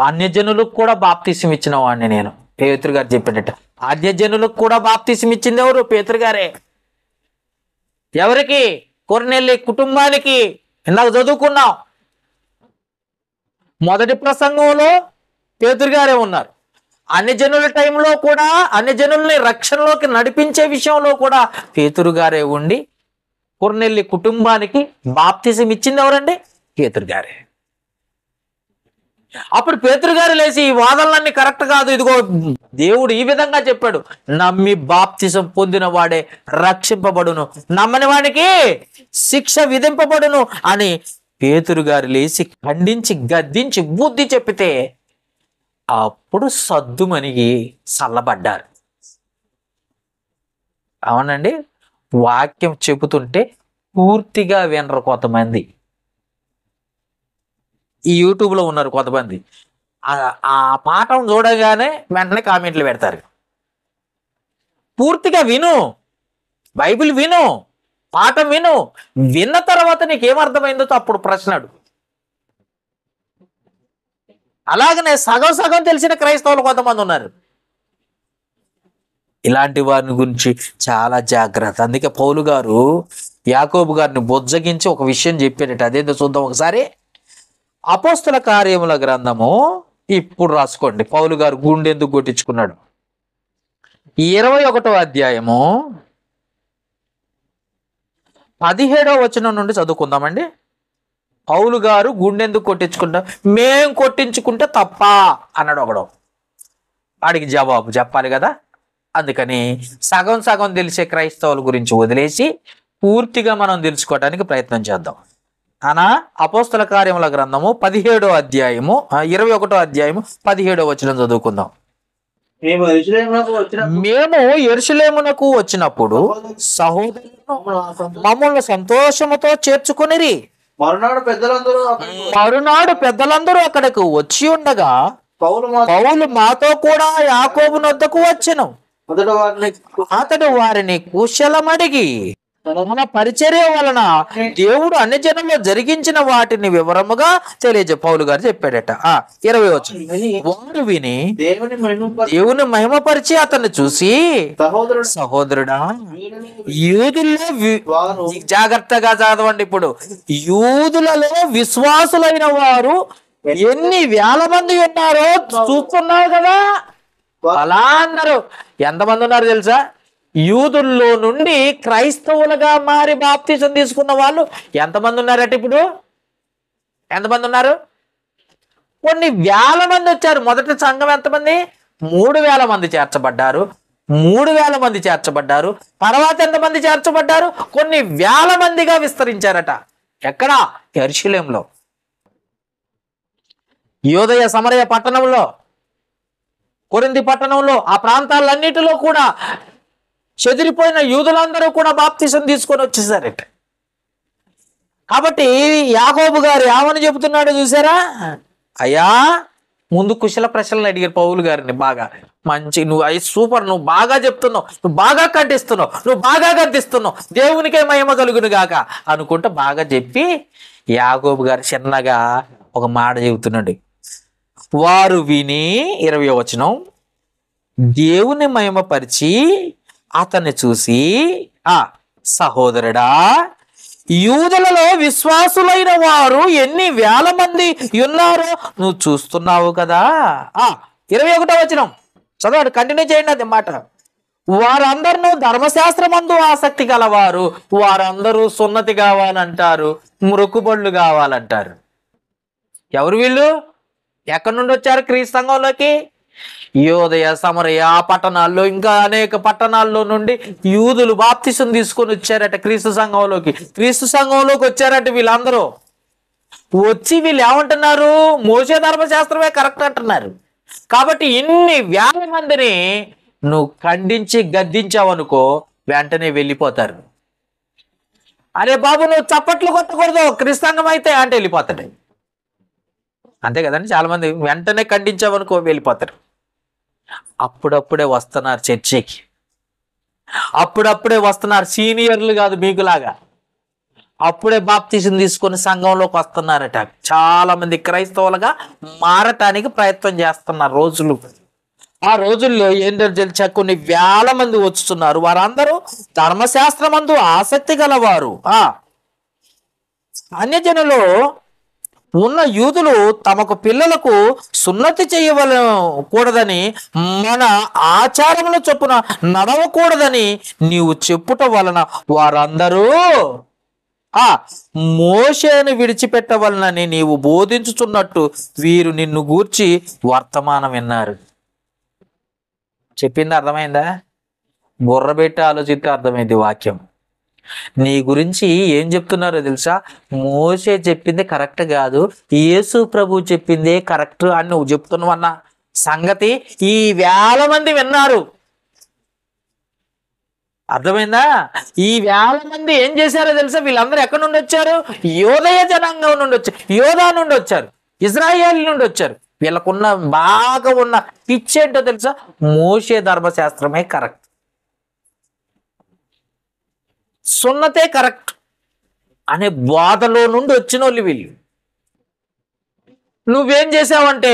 అన్యజనులకు కూడా బాప్తిసం ఇచ్చిన వాడిని నేను. పేతురు గారు చెప్పినట్టు అన్యజనులకు కూడా బాప్తిసం ఇచ్చింది ఎవరు? పేతురు గారే. ఎవరికి? కొర్నేలి కుటుంబానికి. ఇందాక చదువుకున్నాం, మొదటి ప్రసంగంలో పేతురు గారే ఉన్నారు. అన్యజనుల టైంలో కూడా అన్యజనుల్ని రక్షణలోకి నడిపించే విషయంలో కూడా పేతురు గారే ఉండి కొర్నేలి కుటుంబానికి బాప్తిసం ఇచ్చింది ఎవరండి? పేతురు గారే. అప్పుడు పేతురు గారు లేచి ఈ వాదనలన్నీ కరెక్ట్ కాదు, ఇదిగో దేవుడు ఈ విధంగా చెప్పాడు, నమ్మి బాప్తిసం పొందిన వాడే రక్షింపబడును, నమ్మని వాడికి శిక్ష విధింపబడును అని పేతురు గారు లేచి ఖండించి గద్దించి బుద్ధి చెప్పితే అప్పుడు సద్దుమణిగి చల్లబడ్డారు. అవునండి, వాక్యం చెబుతుంటే పూర్తిగా వినరు కొంతమంది. ఈ యూట్యూబ్లో ఉన్నారు కొంతమంది, ఆ పాఠం చూడగానే వెంటనే కామెంట్లు పెడతారు. పూర్తిగా విను, బైబిల్ విను, పాఠం విను, విన్న తర్వాత నీకేమర్థమైందో అప్పుడు ప్రశ్న అడుగు. అలాగనే సగం సగం తెలిసిన క్రైస్తవులు కొంతమంది ఉన్నారు. ఇలాంటి వారిని గురించి చాలా జాగ్రత్త. అందుకే పౌలు గారు యాకోబు గారిని బొజ్జగించి ఒక విషయం చెప్పాడట. అదేందో చూద్దాం ఒకసారి. అపోస్తల కార్యముల గ్రంథము ఇప్పుడు రాసుకోండి. పౌలు గారు గుండెందుకు కొట్టించుకున్నాడు. 21వ అధ్యాయము 17వ వచనం నుండి చదువుకుందామండి. పౌలు గారు గుండెందుకు కొట్టించుకుంటా, మేం కొట్టించుకుంటే తప్ప అన్నాడు ఒకడు. వాడికి జవాబు చెప్పాలి కదా. అందుకని సగం సగం తెలిసే క్రైస్తవుల గురించి వదిలేసి పూర్తిగా మనం తెలుసుకోవడానికి ప్రయత్నం చేద్దాం. అనా అపోస్తల కార్యముల గ్రంథము 17వ అధ్యాయము 21వ అధ్యాయము 17వ వచనం చదువుకుందాం. మేము యెరూషలేమునకు వచ్చినప్పుడు సహోదరులు మమ్మల్ని సంతోషముతో చేర్చుకొనిరి. మరునాడు పెద్దలందరూ అక్కడకు వచ్చి ఉండగా పౌలు మాతో కూడా యాకోబు నొద్దకు వచ్చెను. అతడు వారిని కుశలమడిగి తన పరిచర్య వలన దేవుడు అన్ని జనంలో జరిగించిన వాటిని వివరముగా పౌలు గారు చెప్పాడట. 20 వచ్చింది. వారు విని దేవుని మహిమపరిచి అతన్ని చూసి, సహోదరుడా, యూదుల్లో జాగ్రత్తగా చదవండి. ఇప్పుడు యూదులలో విశ్వాసులైన వారు ఎన్ని వేల మంది ఉన్నారో చూస్తున్నావు కదా. అలా అన్నారు. ఎంతమంది ఉన్నారు తెలుసా? యూదుల్లో నుండి క్రైస్తవులుగా మారి బాప్తిసం తీసుకున్న వాళ్ళు ఎంతమంది ఉన్నారట? ఇప్పుడు ఎంతమంది ఉన్నారు? కొన్ని వేల మంది వచ్చారు. మొదటి సంఘం ఎంతమంది? 3000 మంది చేర్చబడ్డారు. 3000 మంది చేర్చబడ్డారు. తర్వాత ఎంతమంది చేర్చబడ్డారు? కొన్ని వేల మందిగా విస్తరించారట. ఎక్కడ? యెరూషలేములో, యోదయ సమరయ పట్టణంలో, కొరింథీ పట్టణంలో, ఆ ప్రాంతాలన్నిటిలో కూడా చెదిరిపోయిన యూదులందరూ కూడా బాప్తిసం తీసుకొని వచ్చేసారట. కాబట్టి యాకోబు గారు ఏమని చెబుతున్నాడు చూసారా? అయ్యా, ముందు కుశల ప్రశ్నలు అడిగారు పౌలు గారిని. బాగా మంచి, నువ్వు సూపర్, నువ్వు బాగా చెప్తున్నావు, నువ్వు బాగా కంటిస్తున్నావు, నువ్వు బాగా కనిపిస్తున్నావు, దేవునికే మహిమ కలుగును గాక అనుకుంటా బాగా చెప్పి యాకోబు గారు చిన్నగా ఒక మాట చెబుతున్నాడు. వారు విని 20వ వచనం, దేవుని మహిమపరిచి అతన్ని చూసి, సహోదరుడా, యూదులలో విశ్వాసులైన వారు ఎన్ని వేల మంది ఉన్నారో నువ్వు చూస్తున్నావు కదా. 21వ వచనం చదవండి, కంటిన్యూ చేయండి అది మాట. వారందరూ ధర్మశాస్త్రమందు ఆసక్తి గలవారు, వారందరూ సున్నతి కావాలంటారు, మొక్కుబడులు కావాలంటారు. ఎవరు వీళ్ళు? ఎక్కడి నుండి వచ్చారు క్రీస్తు సంఘంలోకి? యోదయ సమరయ పట్టణాల్లో, ఇంకా అనేక పట్టణాల్లో నుండి యూదులు బాప్తిసం తీసుకొని వచ్చారట క్రీస్తు సంఘంలోకి. క్రీస్తు సంఘంలోకి వచ్చారట వీళ్ళందరూ. వచ్చి వీళ్ళు ఏమంటున్నారు? మోషే ధర్మశాస్త్రమే కరెక్ట్ అంటున్నారు. కాబట్టి ఇన్ని వేల మందిని నువ్వు ఖండించి గద్దించావనుకో, వెంటనే వెళ్ళిపోతారు. అరే బాబు, నువ్వు చప్పట్లు కొట్టకూడదు క్రీస్తాంగం అయితే అంటే వెళ్ళిపోతాడు. అంతే కదండి. చాలా మంది వెంటనే ఖండించావనుకో వెళ్ళిపోతారు. అప్పుడప్పుడే వస్తున్నారు చర్చికి, అప్పుడప్పుడే వస్తున్నారు. సీనియర్లు కాదు మీకులాగా, అప్పుడే బాప్తిసం తీసుకొని సంఘంలోకి వస్తున్నారట. చాలా మంది క్రైస్తవులుగా మారటానికి ప్రయత్నం చేస్తున్నారు రోజులు. ఆ రోజుల్లో ఏంటో తెలుసా? కొన్ని వేల మంది వచ్చుతున్నారు. వారందరూ ధర్మశాస్త్రమందు ఆసక్తి గలవారు. అన్యజనులు ఉన్న యూదులు తమకు పిల్లలకు సున్నతి చేయకూడదని, మన ఆచారముల చొప్పున నడవకూడదని నీవు చెప్పుట వలన వారందరూ మోషేను విడిచిపెట్టవలనని నీవు బోధించుచున్నట్టు వీరు నిన్ను గూర్చి వర్తమానం విన్నారు. చెప్పింది అర్థమైందా? బుర్రబెట్టి ఆలోచిస్తే అర్థమైంది వాక్యం. నీ గురించి ఏం చెప్తున్నారో తెలుసా? మోషే చెప్పింది కరెక్ట్ కాదు, యేసు ప్రభు చెప్పిందే కరెక్ట్ అని నువ్వు చెప్తున్నావు అన్న సంగతి ఈ వేల మంది విన్నారు. అర్థమైందా? ఈ వేల మంది ఏం చేశారో తెలుసా? వీళ్ళందరూ ఎక్కడి నుండి వచ్చారు? యోదయ జనాంగం నుండి వచ్చారు, యోధా నుండి వచ్చారు. ఇజ్రాయేల్ నుండి వచ్చారు. వీళ్ళకున్న బాగా ఉన్న పిచ్చి ఏంటో తెలుసా? మోషే ధర్మశాస్త్రమే కరెక్ట్, సున్నతే కరెక్ట్ అనే బాధలో నుండి వచ్చిన వాళ్ళు వీళ్ళు. నువ్వేం చేసావంటే,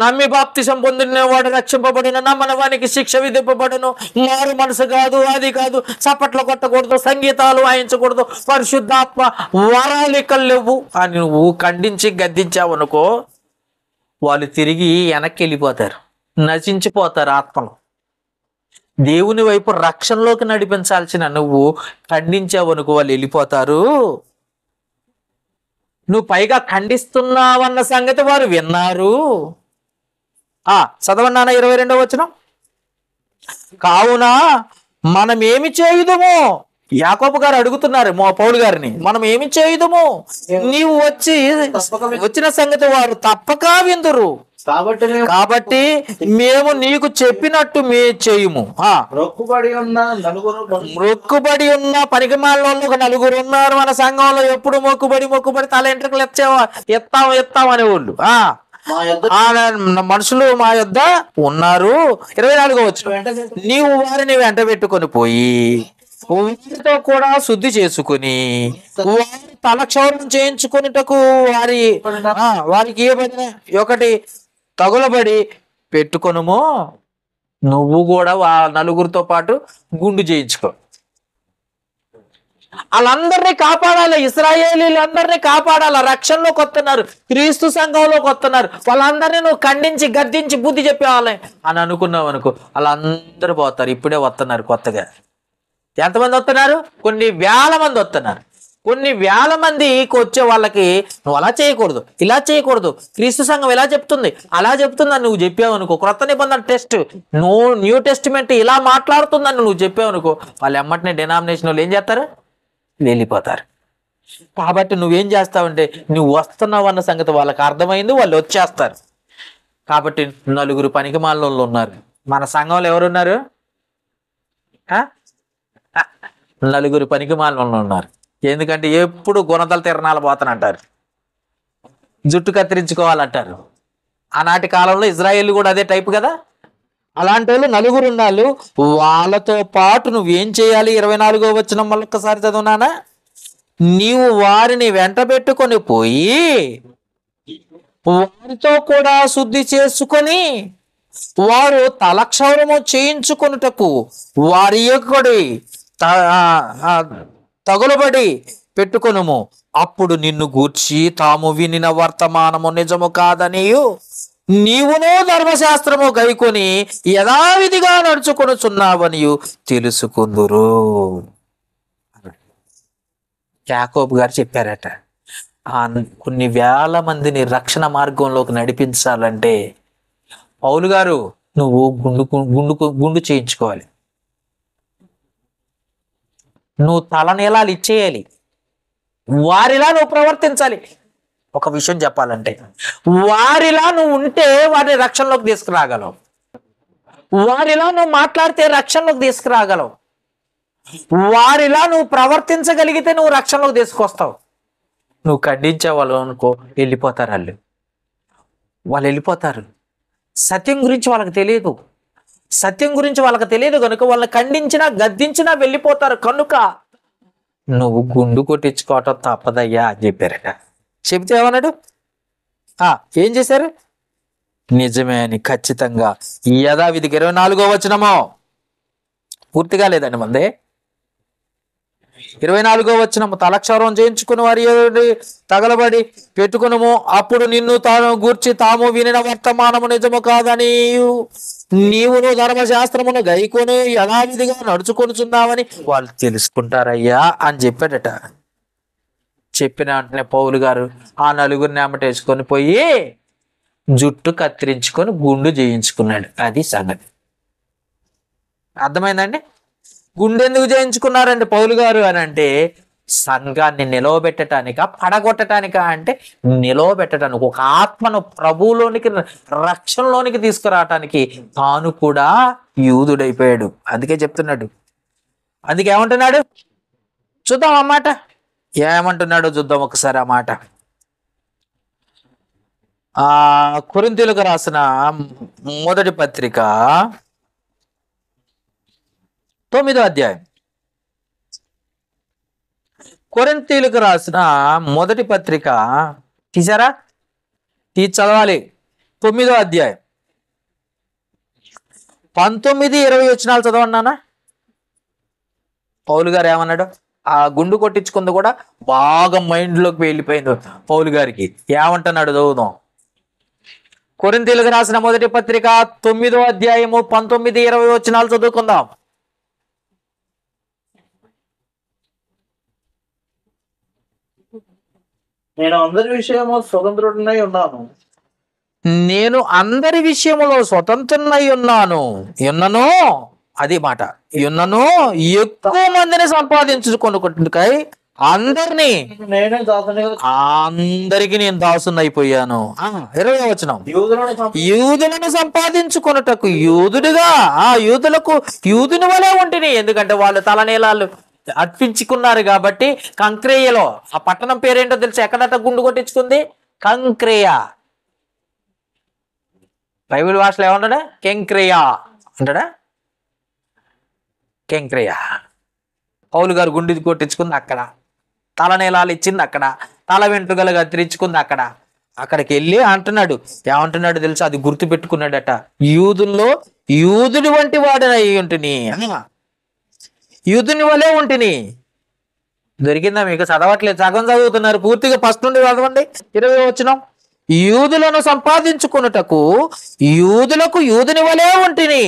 నమ్మి బాప్తిసం పొందిన వాడు రక్షింపబడిన, నమ్మని వానికి శిక్ష విధింపబడును, మారు మనసు కాదు, అది కాదు, చప్పట్లు కొట్టకూడదు, సంగీతాలు వాయించకూడదు, పరిశుద్ధాత్మ వరాలు ఇక్కడ లేవు అని నువ్వు ఖండించి గద్దించావు అనుకో, వాళ్ళు తిరిగి వెనక్కి వెళ్ళిపోతారు, నశించిపోతారు ఆత్మలు. దేవుని వైపు రక్షణలోకి నడిపించాల్సిన నువ్వు ఖండించావు అనుకో, వాళ్ళు వెళ్ళిపోతారు. నువ్వు పైగా ఖండిస్తున్నావన్న సంగతి వారు విన్నారు. చదవండి నాన్న 22వ వచనం. కావున మనం ఏమి చేయుదము, యాకోబు గారు అడుగుతున్నారు పౌలు గారిని, మనం ఏమి చేయుదము, నీవు వచ్చిన సంగతి వారు తప్పక విందురు, కాబట్టి మేము నీకు చెప్పినట్టు చేయుము. మొక్కుబడి ఉన్న పనికిమాలలో ఒక నలుగురు ఉన్నారు మన సంఘంలో. ఎప్పుడు మొక్కుబడి తల ఎంట్రుకలు ఎత్తాం అనేవాళ్ళు మనుషులు మా యొద్ద ఉన్నారు. 24వ వచనం. నీవు వారిని వెంట పెట్టుకొని పోయి వారితో కూడా శుద్ధి చేసుకుని వారి తలక్షౌరం చేయించుకునేటకు వారికి ఒకటి తగులబడి పెట్టుకొనుమో. నువ్వు కూడా నలుగురితో పాటు గుండు చేయించుకో. వాళ్ళందరినీ కాపాడాలి, ఇశ్రాయేలీలందరినీ కాపాడాలి. రక్షణలోకి వస్తున్నారు, క్రీస్తు సంఘంలోకి వస్తున్నారు. వాళ్ళందరినీ నువ్వు ఖండించి గద్దించి బుద్ధి చెప్పేవాళ్ళే అని అనుకున్నావు అనుకో, వాళ్ళందరూ పోతారు. ఇప్పుడే వస్తున్నారు కొత్తగా. ఎంతమంది వస్తున్నారు? కొన్ని వేల మంది వస్తున్నారు. కొన్ని వేల మందికి వచ్చే వాళ్ళకి నువ్వు అలా చేయకూడదు, ఇలా చేయకూడదు, క్రీస్తు సంఘం ఇలా చెప్తుంది, అలా చెప్తుందని నువ్వు చెప్పావు అనుకో, క్రొత్త నిబంధన టెస్ట్ న్యూ టెస్టిమెంట్ ఇలా మాట్లాడుతుందని నువ్వు చెప్పావు అనుకో, వాళ్ళు ఎమ్మటినే డినామినేషన్ వాళ్ళు ఏం చేస్తారు? వెళ్ళిపోతారు. కాబట్టి నువ్వేం చేస్తావంటే, నువ్వు వస్తున్నావు అన్న సంగతి వాళ్ళకి అర్థమైంది, వాళ్ళు వచ్చేస్తారు. కాబట్టి నలుగురు పనికిమాలినోళ్ళు ఉన్నారు మన సంఘంలో. ఎవరున్నారు? నలుగురు పనికిమాలినోళ్ళు ఉన్నారు. ఎందుకంటే ఎప్పుడు గుణదల తిరణాలు పోతానంటారు, జుట్టు కత్తిరించుకోవాలంటారు. ఆనాటి కాలంలో ఇజ్రాయేల్ కూడా అదే టైపు కదా. అలాంటి వాళ్ళు నలుగురు ఉన్నారు. వాళ్ళతో పాటు నువ్వేం చేయాలి? 24వ వచనం మళ్ళీ ఒక్కసారి చదువునానా. నీవు వారిని వెంట పెట్టుకొని పోయి వారితో కూడా శుద్ధి చేసుకొని వారు తలక్షౌరము చేయించుకొనుటకు వారి యొక్కడి తగులబడి పెట్టుకొనుము. అప్పుడు నిన్ను గూర్చి తాము వినిన వర్తమానము నిజము కాదనియు నీవునో ధర్మశాస్త్రము గైకొని యథావిధిగా నడుచుకొనుచున్నావనియు తెలుసుకుందురు. యాకోబు గారు చెప్పారట, కొన్ని వేల మందిని రక్షణ మార్గంలోకి నడిపించాలంటే పౌలు గారు నువ్వు గుండు చేయించుకోవాలి, నువ్వు తలనీలాలు ఇచ్చేయాలి, వారిలా నువ్వు ప్రవర్తించాలి. ఒక విషయం చెప్పాలంటే, వారిలా నువ్వు ఉంటే వారిని రక్షణలోకి తీసుకురాగలవు, వారిలా నువ్వు మాట్లాడితే రక్షణలోకి తీసుకురాగలవు, వారిలా నువ్వు ప్రవర్తించగలిగితే నువ్వు రక్షణలోకి తీసుకొస్తావు. నువ్వు ఖండించేవాళ్ళు అనుకో, వెళ్ళిపోతారు. వాళ్ళు వెళ్ళిపోతారు. సత్యం గురించి వాళ్ళకి తెలియదు, సత్యం గురించి వాళ్ళకి తెలియదు కనుక వాళ్ళని ఖండించినా గద్దించినా వెళ్ళిపోతారు. కనుక నువ్వు గుండు కొట్టించుకోవటం తప్పదయ్యా అని చెప్పారట. చెబితే ఏమన్నాడు? ఏం చేశారు? నిజమే అని ఖచ్చితంగా యథావిధికి 24వ వచనము పూర్తిగా లేదండి మందే. 24వ వచనము. తలక్షౌరం చేయించుకుని వారి తగలబడి పెట్టుకునము. అప్పుడు నిన్ను తాను గూర్చి తాము వినిన వర్తమానము నిజము కాదని నీవును ధర్మశాస్త్రమును గైకొని యథావిధిగా నడుచుకొనుచున్నావని వాళ్ళు తెలుసుకుంటారయ్యా అని చెప్పాడట. చెప్పిన వెంటనే పౌలు గారు ఆ నలుగురిని అమ్మటేసుకొని పోయి జుట్టు కత్తిరించుకొని గుండు చేయించుకున్నాడు. అది సంగతి. అర్థమైందండి? గుండె ఎందుకు చేయించుకున్నారండి పౌలు గారు అని అంటే, సంఘాన్ని నిలవబెట్టడానిక పడగొట్టడానిక అంటే నిలవబెట్టడానికి, ఒక ఆత్మను ప్రభువులోనికి రక్షణలోనికి తీసుకురావటానికి తాను కూడా యూదుడైపోయాడు. అందుకే చెప్తున్నాడు. అందుకే ఏమంటున్నాడు చూద్దాం ఆ మాట. ఏమంటున్నాడో చూద్దాం ఒకసారి ఆ మాట. కొరింథీయులకు రాసిన మొదటి పత్రిక 9వ అధ్యాయం. కొరింథీయులకు రాసిన మొదటి పత్రిక తీసారా? చదవాలి. 9వ అధ్యాయం 19-20 వచనాలు చదవండి నాన్న. పౌలు గారు ఏమన్నాడు? ఆ గుండు కొట్టించుకుంది కూడా బాగా మైండ్లోకి వెళ్ళిపోయింది పౌలు గారికి. ఏమంటున్నాడు చదువుదాం. కొరింథీయులకు రాసిన మొదటి పత్రిక 9వ అధ్యాయము 19-20 వచనాలు చదువుకుందాం. నేను అందరి విషయము స్వతంత్రుడినై ఉన్నాను. నేను అందరి విషయములో స్వతంత్రునై ఉన్నను అది మాట. ఉన్నను ఎక్కువ మందిని సంపాదించుకొనుకై అందరినీ నేనే దాసునిగా అందరికి నేను దాసుని అయిపోయాను. 20వ వచనం. యూదులను సంపాదించుకొనుటకు యూదుడిగా యూదులకు యూదుని వలె ఉంటిని. ఎందుకంటే వాళ్ళు తలనీలాలు అర్పించుకున్నారు కాబట్టి. కంక్రేయలో ఆ పట్టణం పేరేంటో తెలుసు? ఎక్కడట గుండు కొట్టించుకుంది? కంక్రేయ. బైబిల్ భాషలో ఏమన్నాడా? కెంక్రేయా అంటాడా? కెంక్రేయ. పౌలు గారు గుండు కొట్టించుకుంది అక్కడ, తలనీలాలు ఇచ్చింది అక్కడ, తల వెంట్రుకలు కత్తిరించుకుంది అక్కడ. అక్కడికి వెళ్ళి అంటున్నాడు, ఏమంటున్నాడు తెలుసా? అది గుర్తు పెట్టుకున్నాడట. యూదుల్లో యూదుని వంటి వాడినై ఉంటిని, యూదుని వలే ఉంటిని. దొరికిందా మీకు? చదవట్లేదు, సగం చదువుతున్నారు. పూర్తిగా ఫస్ట్ నుండి చదవండి. 20వ వచనం. యూదులను సంపాదించుకొనుటకు యూదులకు యూదుని వలే ఉంటిని,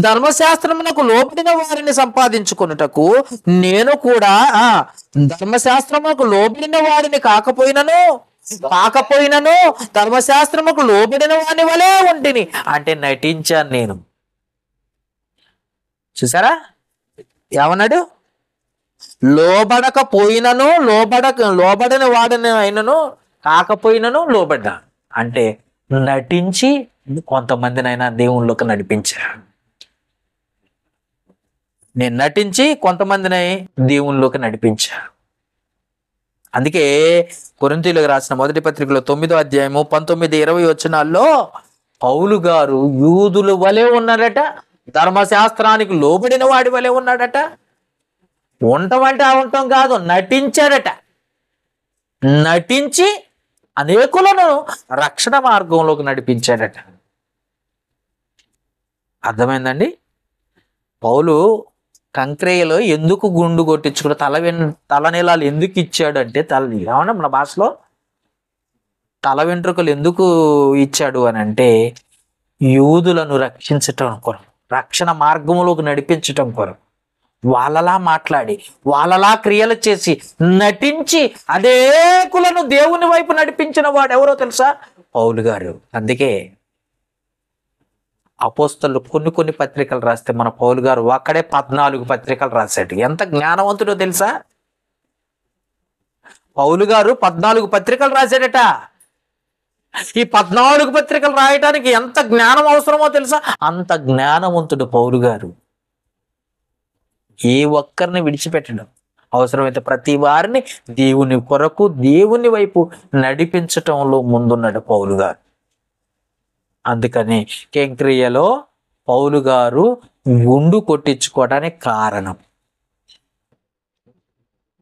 ధర్మశాస్త్రమునకు లోబడిన వారిని సంపాదించుకొనుటకు నేను కూడా ధర్మశాస్త్రమునకు లోబడిన వారిని కాకపోయినను ధర్మశాస్త్రముకు లోబడిన వారిని వలే ఉంటిని. అంటే నటించాను నేను. చూసారా ఏమన్నాడు? లోబడకపోయినను లోబడని వాడిని అయినను కాకపోయినను లోబడ్డా. అంటే నటించి కొంతమందినైనా దేవుళ్ళలోకి నడిపించారు. నేను నటించి కొంతమందిని దేవుళ్ళలోకి నడిపించాను. అందుకే కొరింథీయులకు రాసిన మొదటి పత్రికలో 9వ అధ్యాయము 19-20 వచనాల్లో పౌలు గారు యూదుల వలె ఉన్నాడట, ధర్మశాస్త్రానికి లోబడిన వాడి వలె ఉన్నాడట. ఉండటం అంటే ఉండటం కాదు, నటించాడట. నటించి అనేకులను రక్షణ మార్గంలోకి నడిపించాడట. అర్థమైందండి? పౌలు కంక్రేయలో ఎందుకు గుండు కొట్టించుకుని తలనీలాలు ఎందుకు ఇచ్చాడు అంటే, ఏమన్నా మన భాషలో తల వెంట్రుకలు ఎందుకు ఇచ్చాడు అని అంటే, యూదులను రక్షించటం కొరకు, రక్షణ మార్గంలోకి నడిపించటం కొరకు. వాళ్ళలా మాట్లాడి వాళ్ళలా క్రియలు చేసి నటించి అనేకులను దేవుని వైపు నడిపించిన వాడు ఎవరో తెలుసా? పౌలు గారు. అందుకే అపోస్తలు కొన్ని పత్రికలు రాస్తే మన పౌలు గారు ఒక్కడే 14 పత్రికలు రాశాడు. ఎంత జ్ఞానవంతుడో తెలుసా? పౌలు గారు 14 పత్రికలు రాశాడట. ఈ 14 పత్రికలు రాయడానికి ఎంత జ్ఞానం అవసరమో తెలుసా? అంత జ్ఞానవంతుడు పౌలు గారు. ఏ ఒక్కరిని విడిచిపెట్టడం, అవసరమైతే ప్రతి వారిని దేవుని కొరకు దేవుని వైపు నడిపించటంలో ముందున్నాడు పౌలు గారు. అందుకని కెంక్రియలో పౌలు గారు గుండు కొట్టించుకోవడానికి కారణం,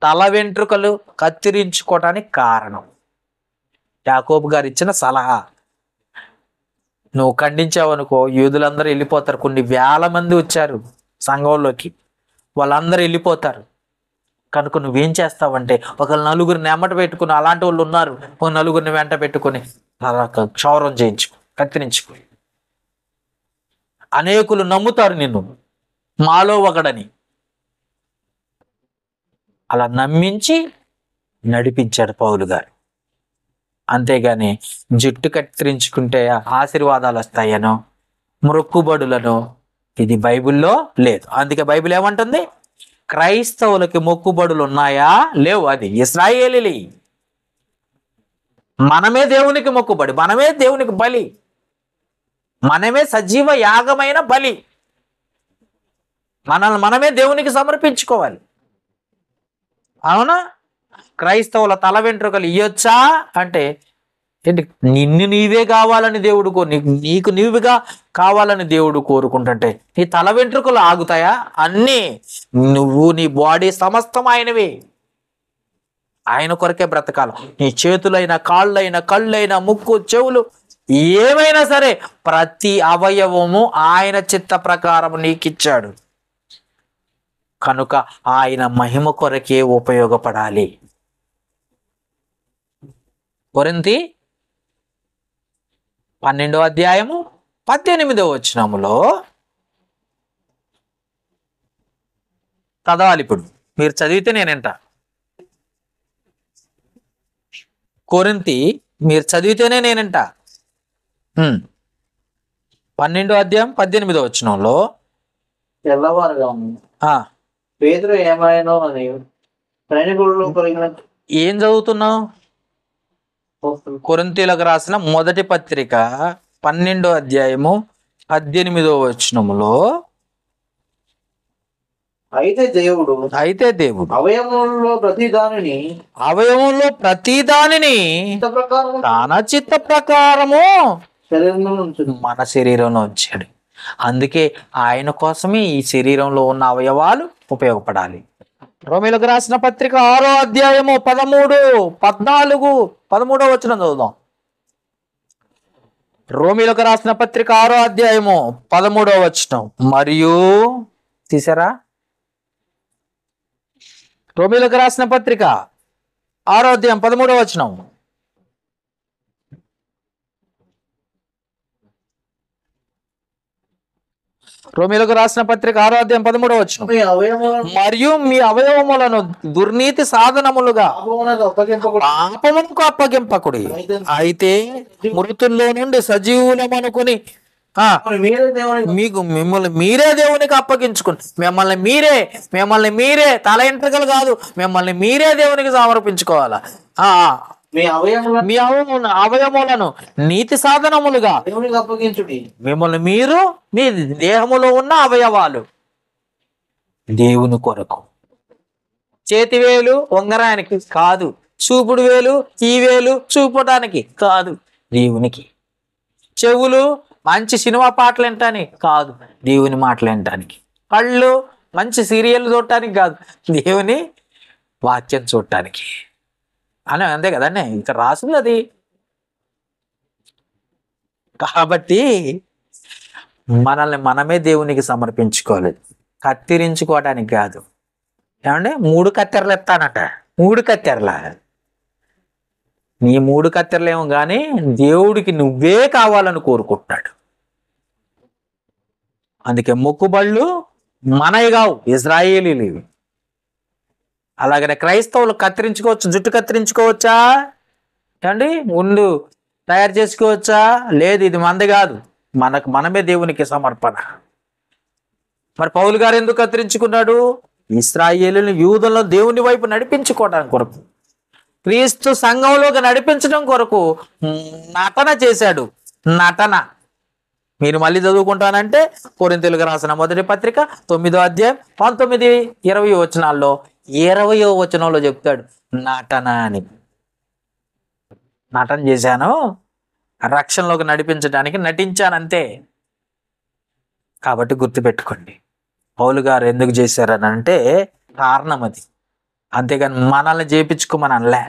తల వెంట్రుకలు కత్తిరించుకోవడానికి కారణం యాకోబు గారు ఇచ్చిన సలహా. నువ్వు ఖండించావనుకో యూదులందరూ వెళ్ళిపోతారు. కొన్ని వేల మంది వచ్చారు సంఘంలోకి, వాళ్ళందరూ వెళ్ళిపోతారు. కనుక నువ్వేం చేస్తావంటే, ఒక నలుగురిని ఎమ్మట పెట్టుకుని, అలాంటి వాళ్ళు ఉన్నారు, ఒక నలుగురిని వెంట పెట్టుకుని క్షౌరం చేయించుకో, కత్తిరించుకో. అనేకులు నమ్ముతారు నిన్ను, మాలో ఒకడని. అలా నమ్మించి నడిపించాడు పౌలు గారు. అంతేగాని జుట్టు కత్తిరించుకుంటే ఆశీర్వాదాలు వస్తాయనో, మొక్కుబడులను ఇది బైబిల్లో లేదు. అందుకే బైబిల్ ఏమంటుంది? క్రైస్తవులకి మొక్కుబడులు ఉన్నాయా? లేవు. అది ఇశ్రాయేలీలి. మనమే దేవునికి మొక్కుబడి, మనమే దేవునికి బలి, మనమే సజీవ యాగమైన బలి. మనమే దేవునికి సమర్పించుకోవాలి. అవునా? క్రైస్తవుల తల వెంట్రుకలు ఇయ్యొచ్చా అంటే ఏంటి, నిన్ను నీవే కావాలని దేవుడు నీకు నీవుగా కావాలని దేవుడు కోరుకుంటుంటే నీ తల వెంట్రుకలు ఆగుతాయా? అన్నీ నువ్వు నీ బాడీ సమస్తం ఆయనవే. ఆయన కొరకే బ్రతకాలి. నీ చేతులైన, కాళ్ళైన, కళ్ళైన, ముక్కు, చెవులు ఏమైనా సరే ప్రతి అవయవము ఆయన చిత్త ప్రకారం నీకిచ్చాడు కనుక ఆయన మహిమ కొరకే ఉపయోగపడాలి. కొరింథీ 12:18 చదవాలి. ఇప్పుడు మీరు చదివితే నేనంట. కొరింథీ మీరు చదివితేనే నేనంట. 12:18 తెల్లవారుగాను పేతురు ఏమైనా అని సైనికులలో కలిగిన ఏం చదువుతున్నావు? కొరింథీలకు రాసిన మొదటి పత్రిక 12:18 అయితే దేవుడు అవయవంలో ప్రతి దానిని తన చిత్త ప్రకారము శరీరంలో ఉంచును. మన శరీరంలో ఉంచాడు. అందుకే ఆయన కోసమే ఈ శరీరంలో ఉన్న అవయవాలు ఉపయోగపడాలి. రోమీయులకు రాసిన పత్రిక 6:13-14 చదువుదాం. రోమీయులకు రాసిన పత్రిక 6:13 మరియు తీసారా? రోమీయులకు రాసిన పత్రిక 6:13 రోమీయులకు రాసిన పత్రిక 6:13 మీ అవయవములను మరియు మీ అవయవములను దుర్నీతి సాధనములుగా పాపమునకు అప్పగింపకుడి, అయితే మృతుల్లో నుండి సజీవులమనుకుని మీరే దేవునికి మిమ్మల్ని మీరే దేవునికి అప్పగించుకుని మిమ్మల్ని మీరే తల ఎంట్రుకలు కాదు, మిమ్మల్ని మీరే దేవునికి సమర్పించుకోవాలా. మీ అవయములను నీతి సాధనములుగా దేవునికి అప్పగించుడి. మిమ్మల్ని మీరు మీ దేహములో ఉన్న అవయవాలు దేవుని కొరకు. చేతివేలు ఉంగరానికి కాదు, చూపుడు వేలు ఈ వేలు చూపడానికి కాదు, దేవునికి. చెవులు మంచి సినిమా పాటలు వినటానికి కాదు, దేవుని మాటలు వినటానికి. కళ్ళు మంచి సీరియల్ చూడటానికి కాదు, దేవుని వాక్యం చూడటానికి అని. అంతే కదండి, ఇంకా రాసింది అది. కాబట్టి మనల్ని మనమే దేవునికి సమర్పించుకోవాలి, కత్తిరించుకోవడానికి కాదు. ఏమంటే 3 కత్తెరలు ఎత్తానట. 3 కత్తెరల నీ 3 కత్తెరలు ఏమో కానీ దేవుడికి నువ్వే కావాలని కోరుకుంటున్నాడు. అందుకే మొక్కుబళ్ళు మనవి కావు, ఇజ్రాయేలీలు. అలాగనే క్రైస్తవులు కత్తిరించుకోవచ్చు, జుట్టు కత్తిరించుకోవచ్చా? ఏమండి ఉండు తయారు చేసుకోవచ్చా? లేదు, ఇది మంది కాదు, మనమే దేవునికి సమర్పణ. మరి పౌలు గారు ఎందుకు కత్తిరించుకున్నాడు? ఇశ్రాయేలుని యూదులను దేవుని వైపు నడిపించుకోవడానికి కొరకు, క్రీస్తు సంఘంలోకి నడిపించడం కొరకు నటన చేశాడు. నటన మీరు మళ్ళీ చదువుకుంటానంటే కొరింథీయులకు రాసిన మొదటి పత్రిక 9:19-20 20 చెప్తాడు నటన అని. నటన చేశాను, రక్షణలోకి నడిపించడానికి నటించానంతే. కాబట్టి గుర్తుపెట్టుకోండి, పౌలు గారు ఎందుకు చేశారని అంటే కారణం అది, అంతేగాని మనల్ని చేపించుకోమని అనలే.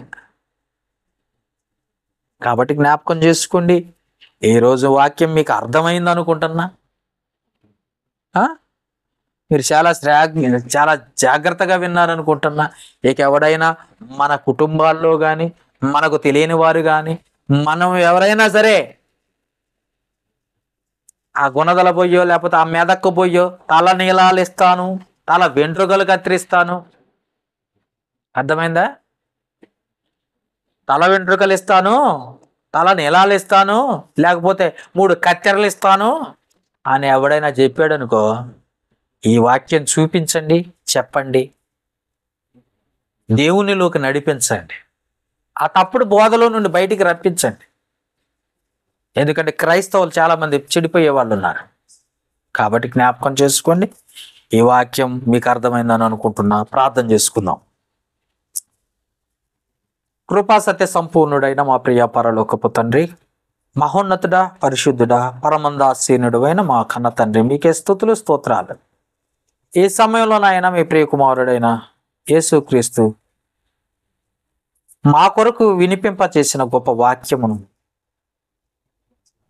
కాబట్టి జ్ఞాపకం చేసుకోండి. ఈ రోజు వాక్యం మీకు అర్థమైంది అనుకుంటున్నా. మీరు చాలా జాగ్రత్తగా విన్నారనుకుంటున్నా. ఇక ఎవడైనా మన కుటుంబాల్లో కానీ, మనకు తెలియని వారు కానీ, మనం ఎవరైనా సరే ఆ గుణదల పోయో లేకపోతే ఆ మెదక్కు పోయో తల నీలాలు ఇస్తాను, తల వెంట్రుకలు కత్తిరిస్తాను, అర్థమైందా? తల వెంట్రుకలు ఇస్తాను, తల నీలాలు ఇస్తాను, లేకపోతే 3 కత్తెరలు ఇస్తాను అని ఎవడైనా చెప్పాడు అనుకో, ఈ వాక్యం చూపించండి, చెప్పండి, దేవునిలోకి నడిపించండి, ఆ తప్పుడు బోధలో నుండి బయటికి రప్పించండి. ఎందుకంటే క్రైస్తవులు చాలా మంది చెడిపోయే వాళ్ళు ఉన్నారు. కాబట్టి జ్ఞాపకం చేసుకోండి. ఈ వాక్యం మీకు అర్థమైందని అనుకుంటున్నా. ప్రార్థన చేసుకుందాం. కృపా సత్య సంపూర్ణుడైన మా ప్రియ పరలోకపు తండ్రి, మహోన్నతుడా, పరిశుద్ధుడా, పరమందాసీనుడు అయిన మా కన్న తండ్రి, మీకే స్తుతులు స్తోత్రాలు. ఈ సమయంలో నాయన మీ ప్రియ కుమారుడైన యేసుక్రీస్తు మా కొరకు వినిపింప చేసిన గొప్ప వాక్యమును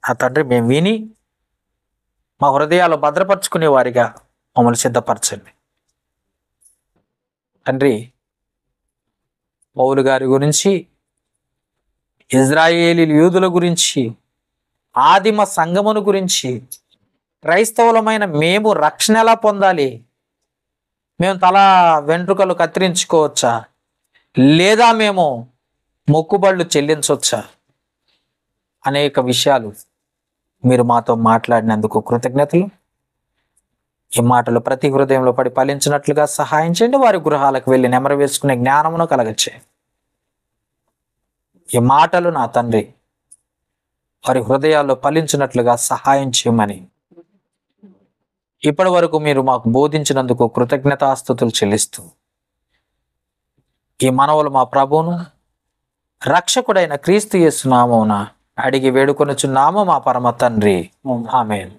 ఆ తండ్రి మేము విని మా హృదయాలు భద్రపరుచుకునే వారిగా మమ్మల్ని సిద్ధపరచండి తండ్రి. పౌలు గారి గురించి, ఇజ్రాయేలీ యూదుల గురించి, ఆదిమ సంఘమును గురించి, క్రైస్తవులమైన మేము రక్షణ ఎలా పొందాలి, మేము తల వెంట్రుకలు కత్తిరించుకోవచ్చా, లేదా మేము మొక్కుబళ్ళు చెల్లించవచ్చా, అనేక విషయాలు మీరు మాతో మాట్లాడినందుకు కృతజ్ఞతలు. ఈ మాటలు ప్రతి హృదయంలో పడి ఫలించినట్లుగా సహాయం చేయండి. వారి గృహాలకు వెళ్ళి నెమరు వేసుకునే జ్ఞానమును కలగచ్చే ఈ మాటలు నా తండ్రి వారి హృదయాల్లో ఫలించినట్లుగా సహాయం చేయమని ఇప్పటి వరకు మీరు మాకు బోధించినందుకు కృతజ్ఞతాస్తుతులు చెల్లిస్తూ ఈ మనవులు మా ప్రభువును రక్షకుడైన క్రీస్తు యేసు నామమున అడిగి వేడుకొనుచున్నాము మా పరమ తండ్రి. ఆమేన్.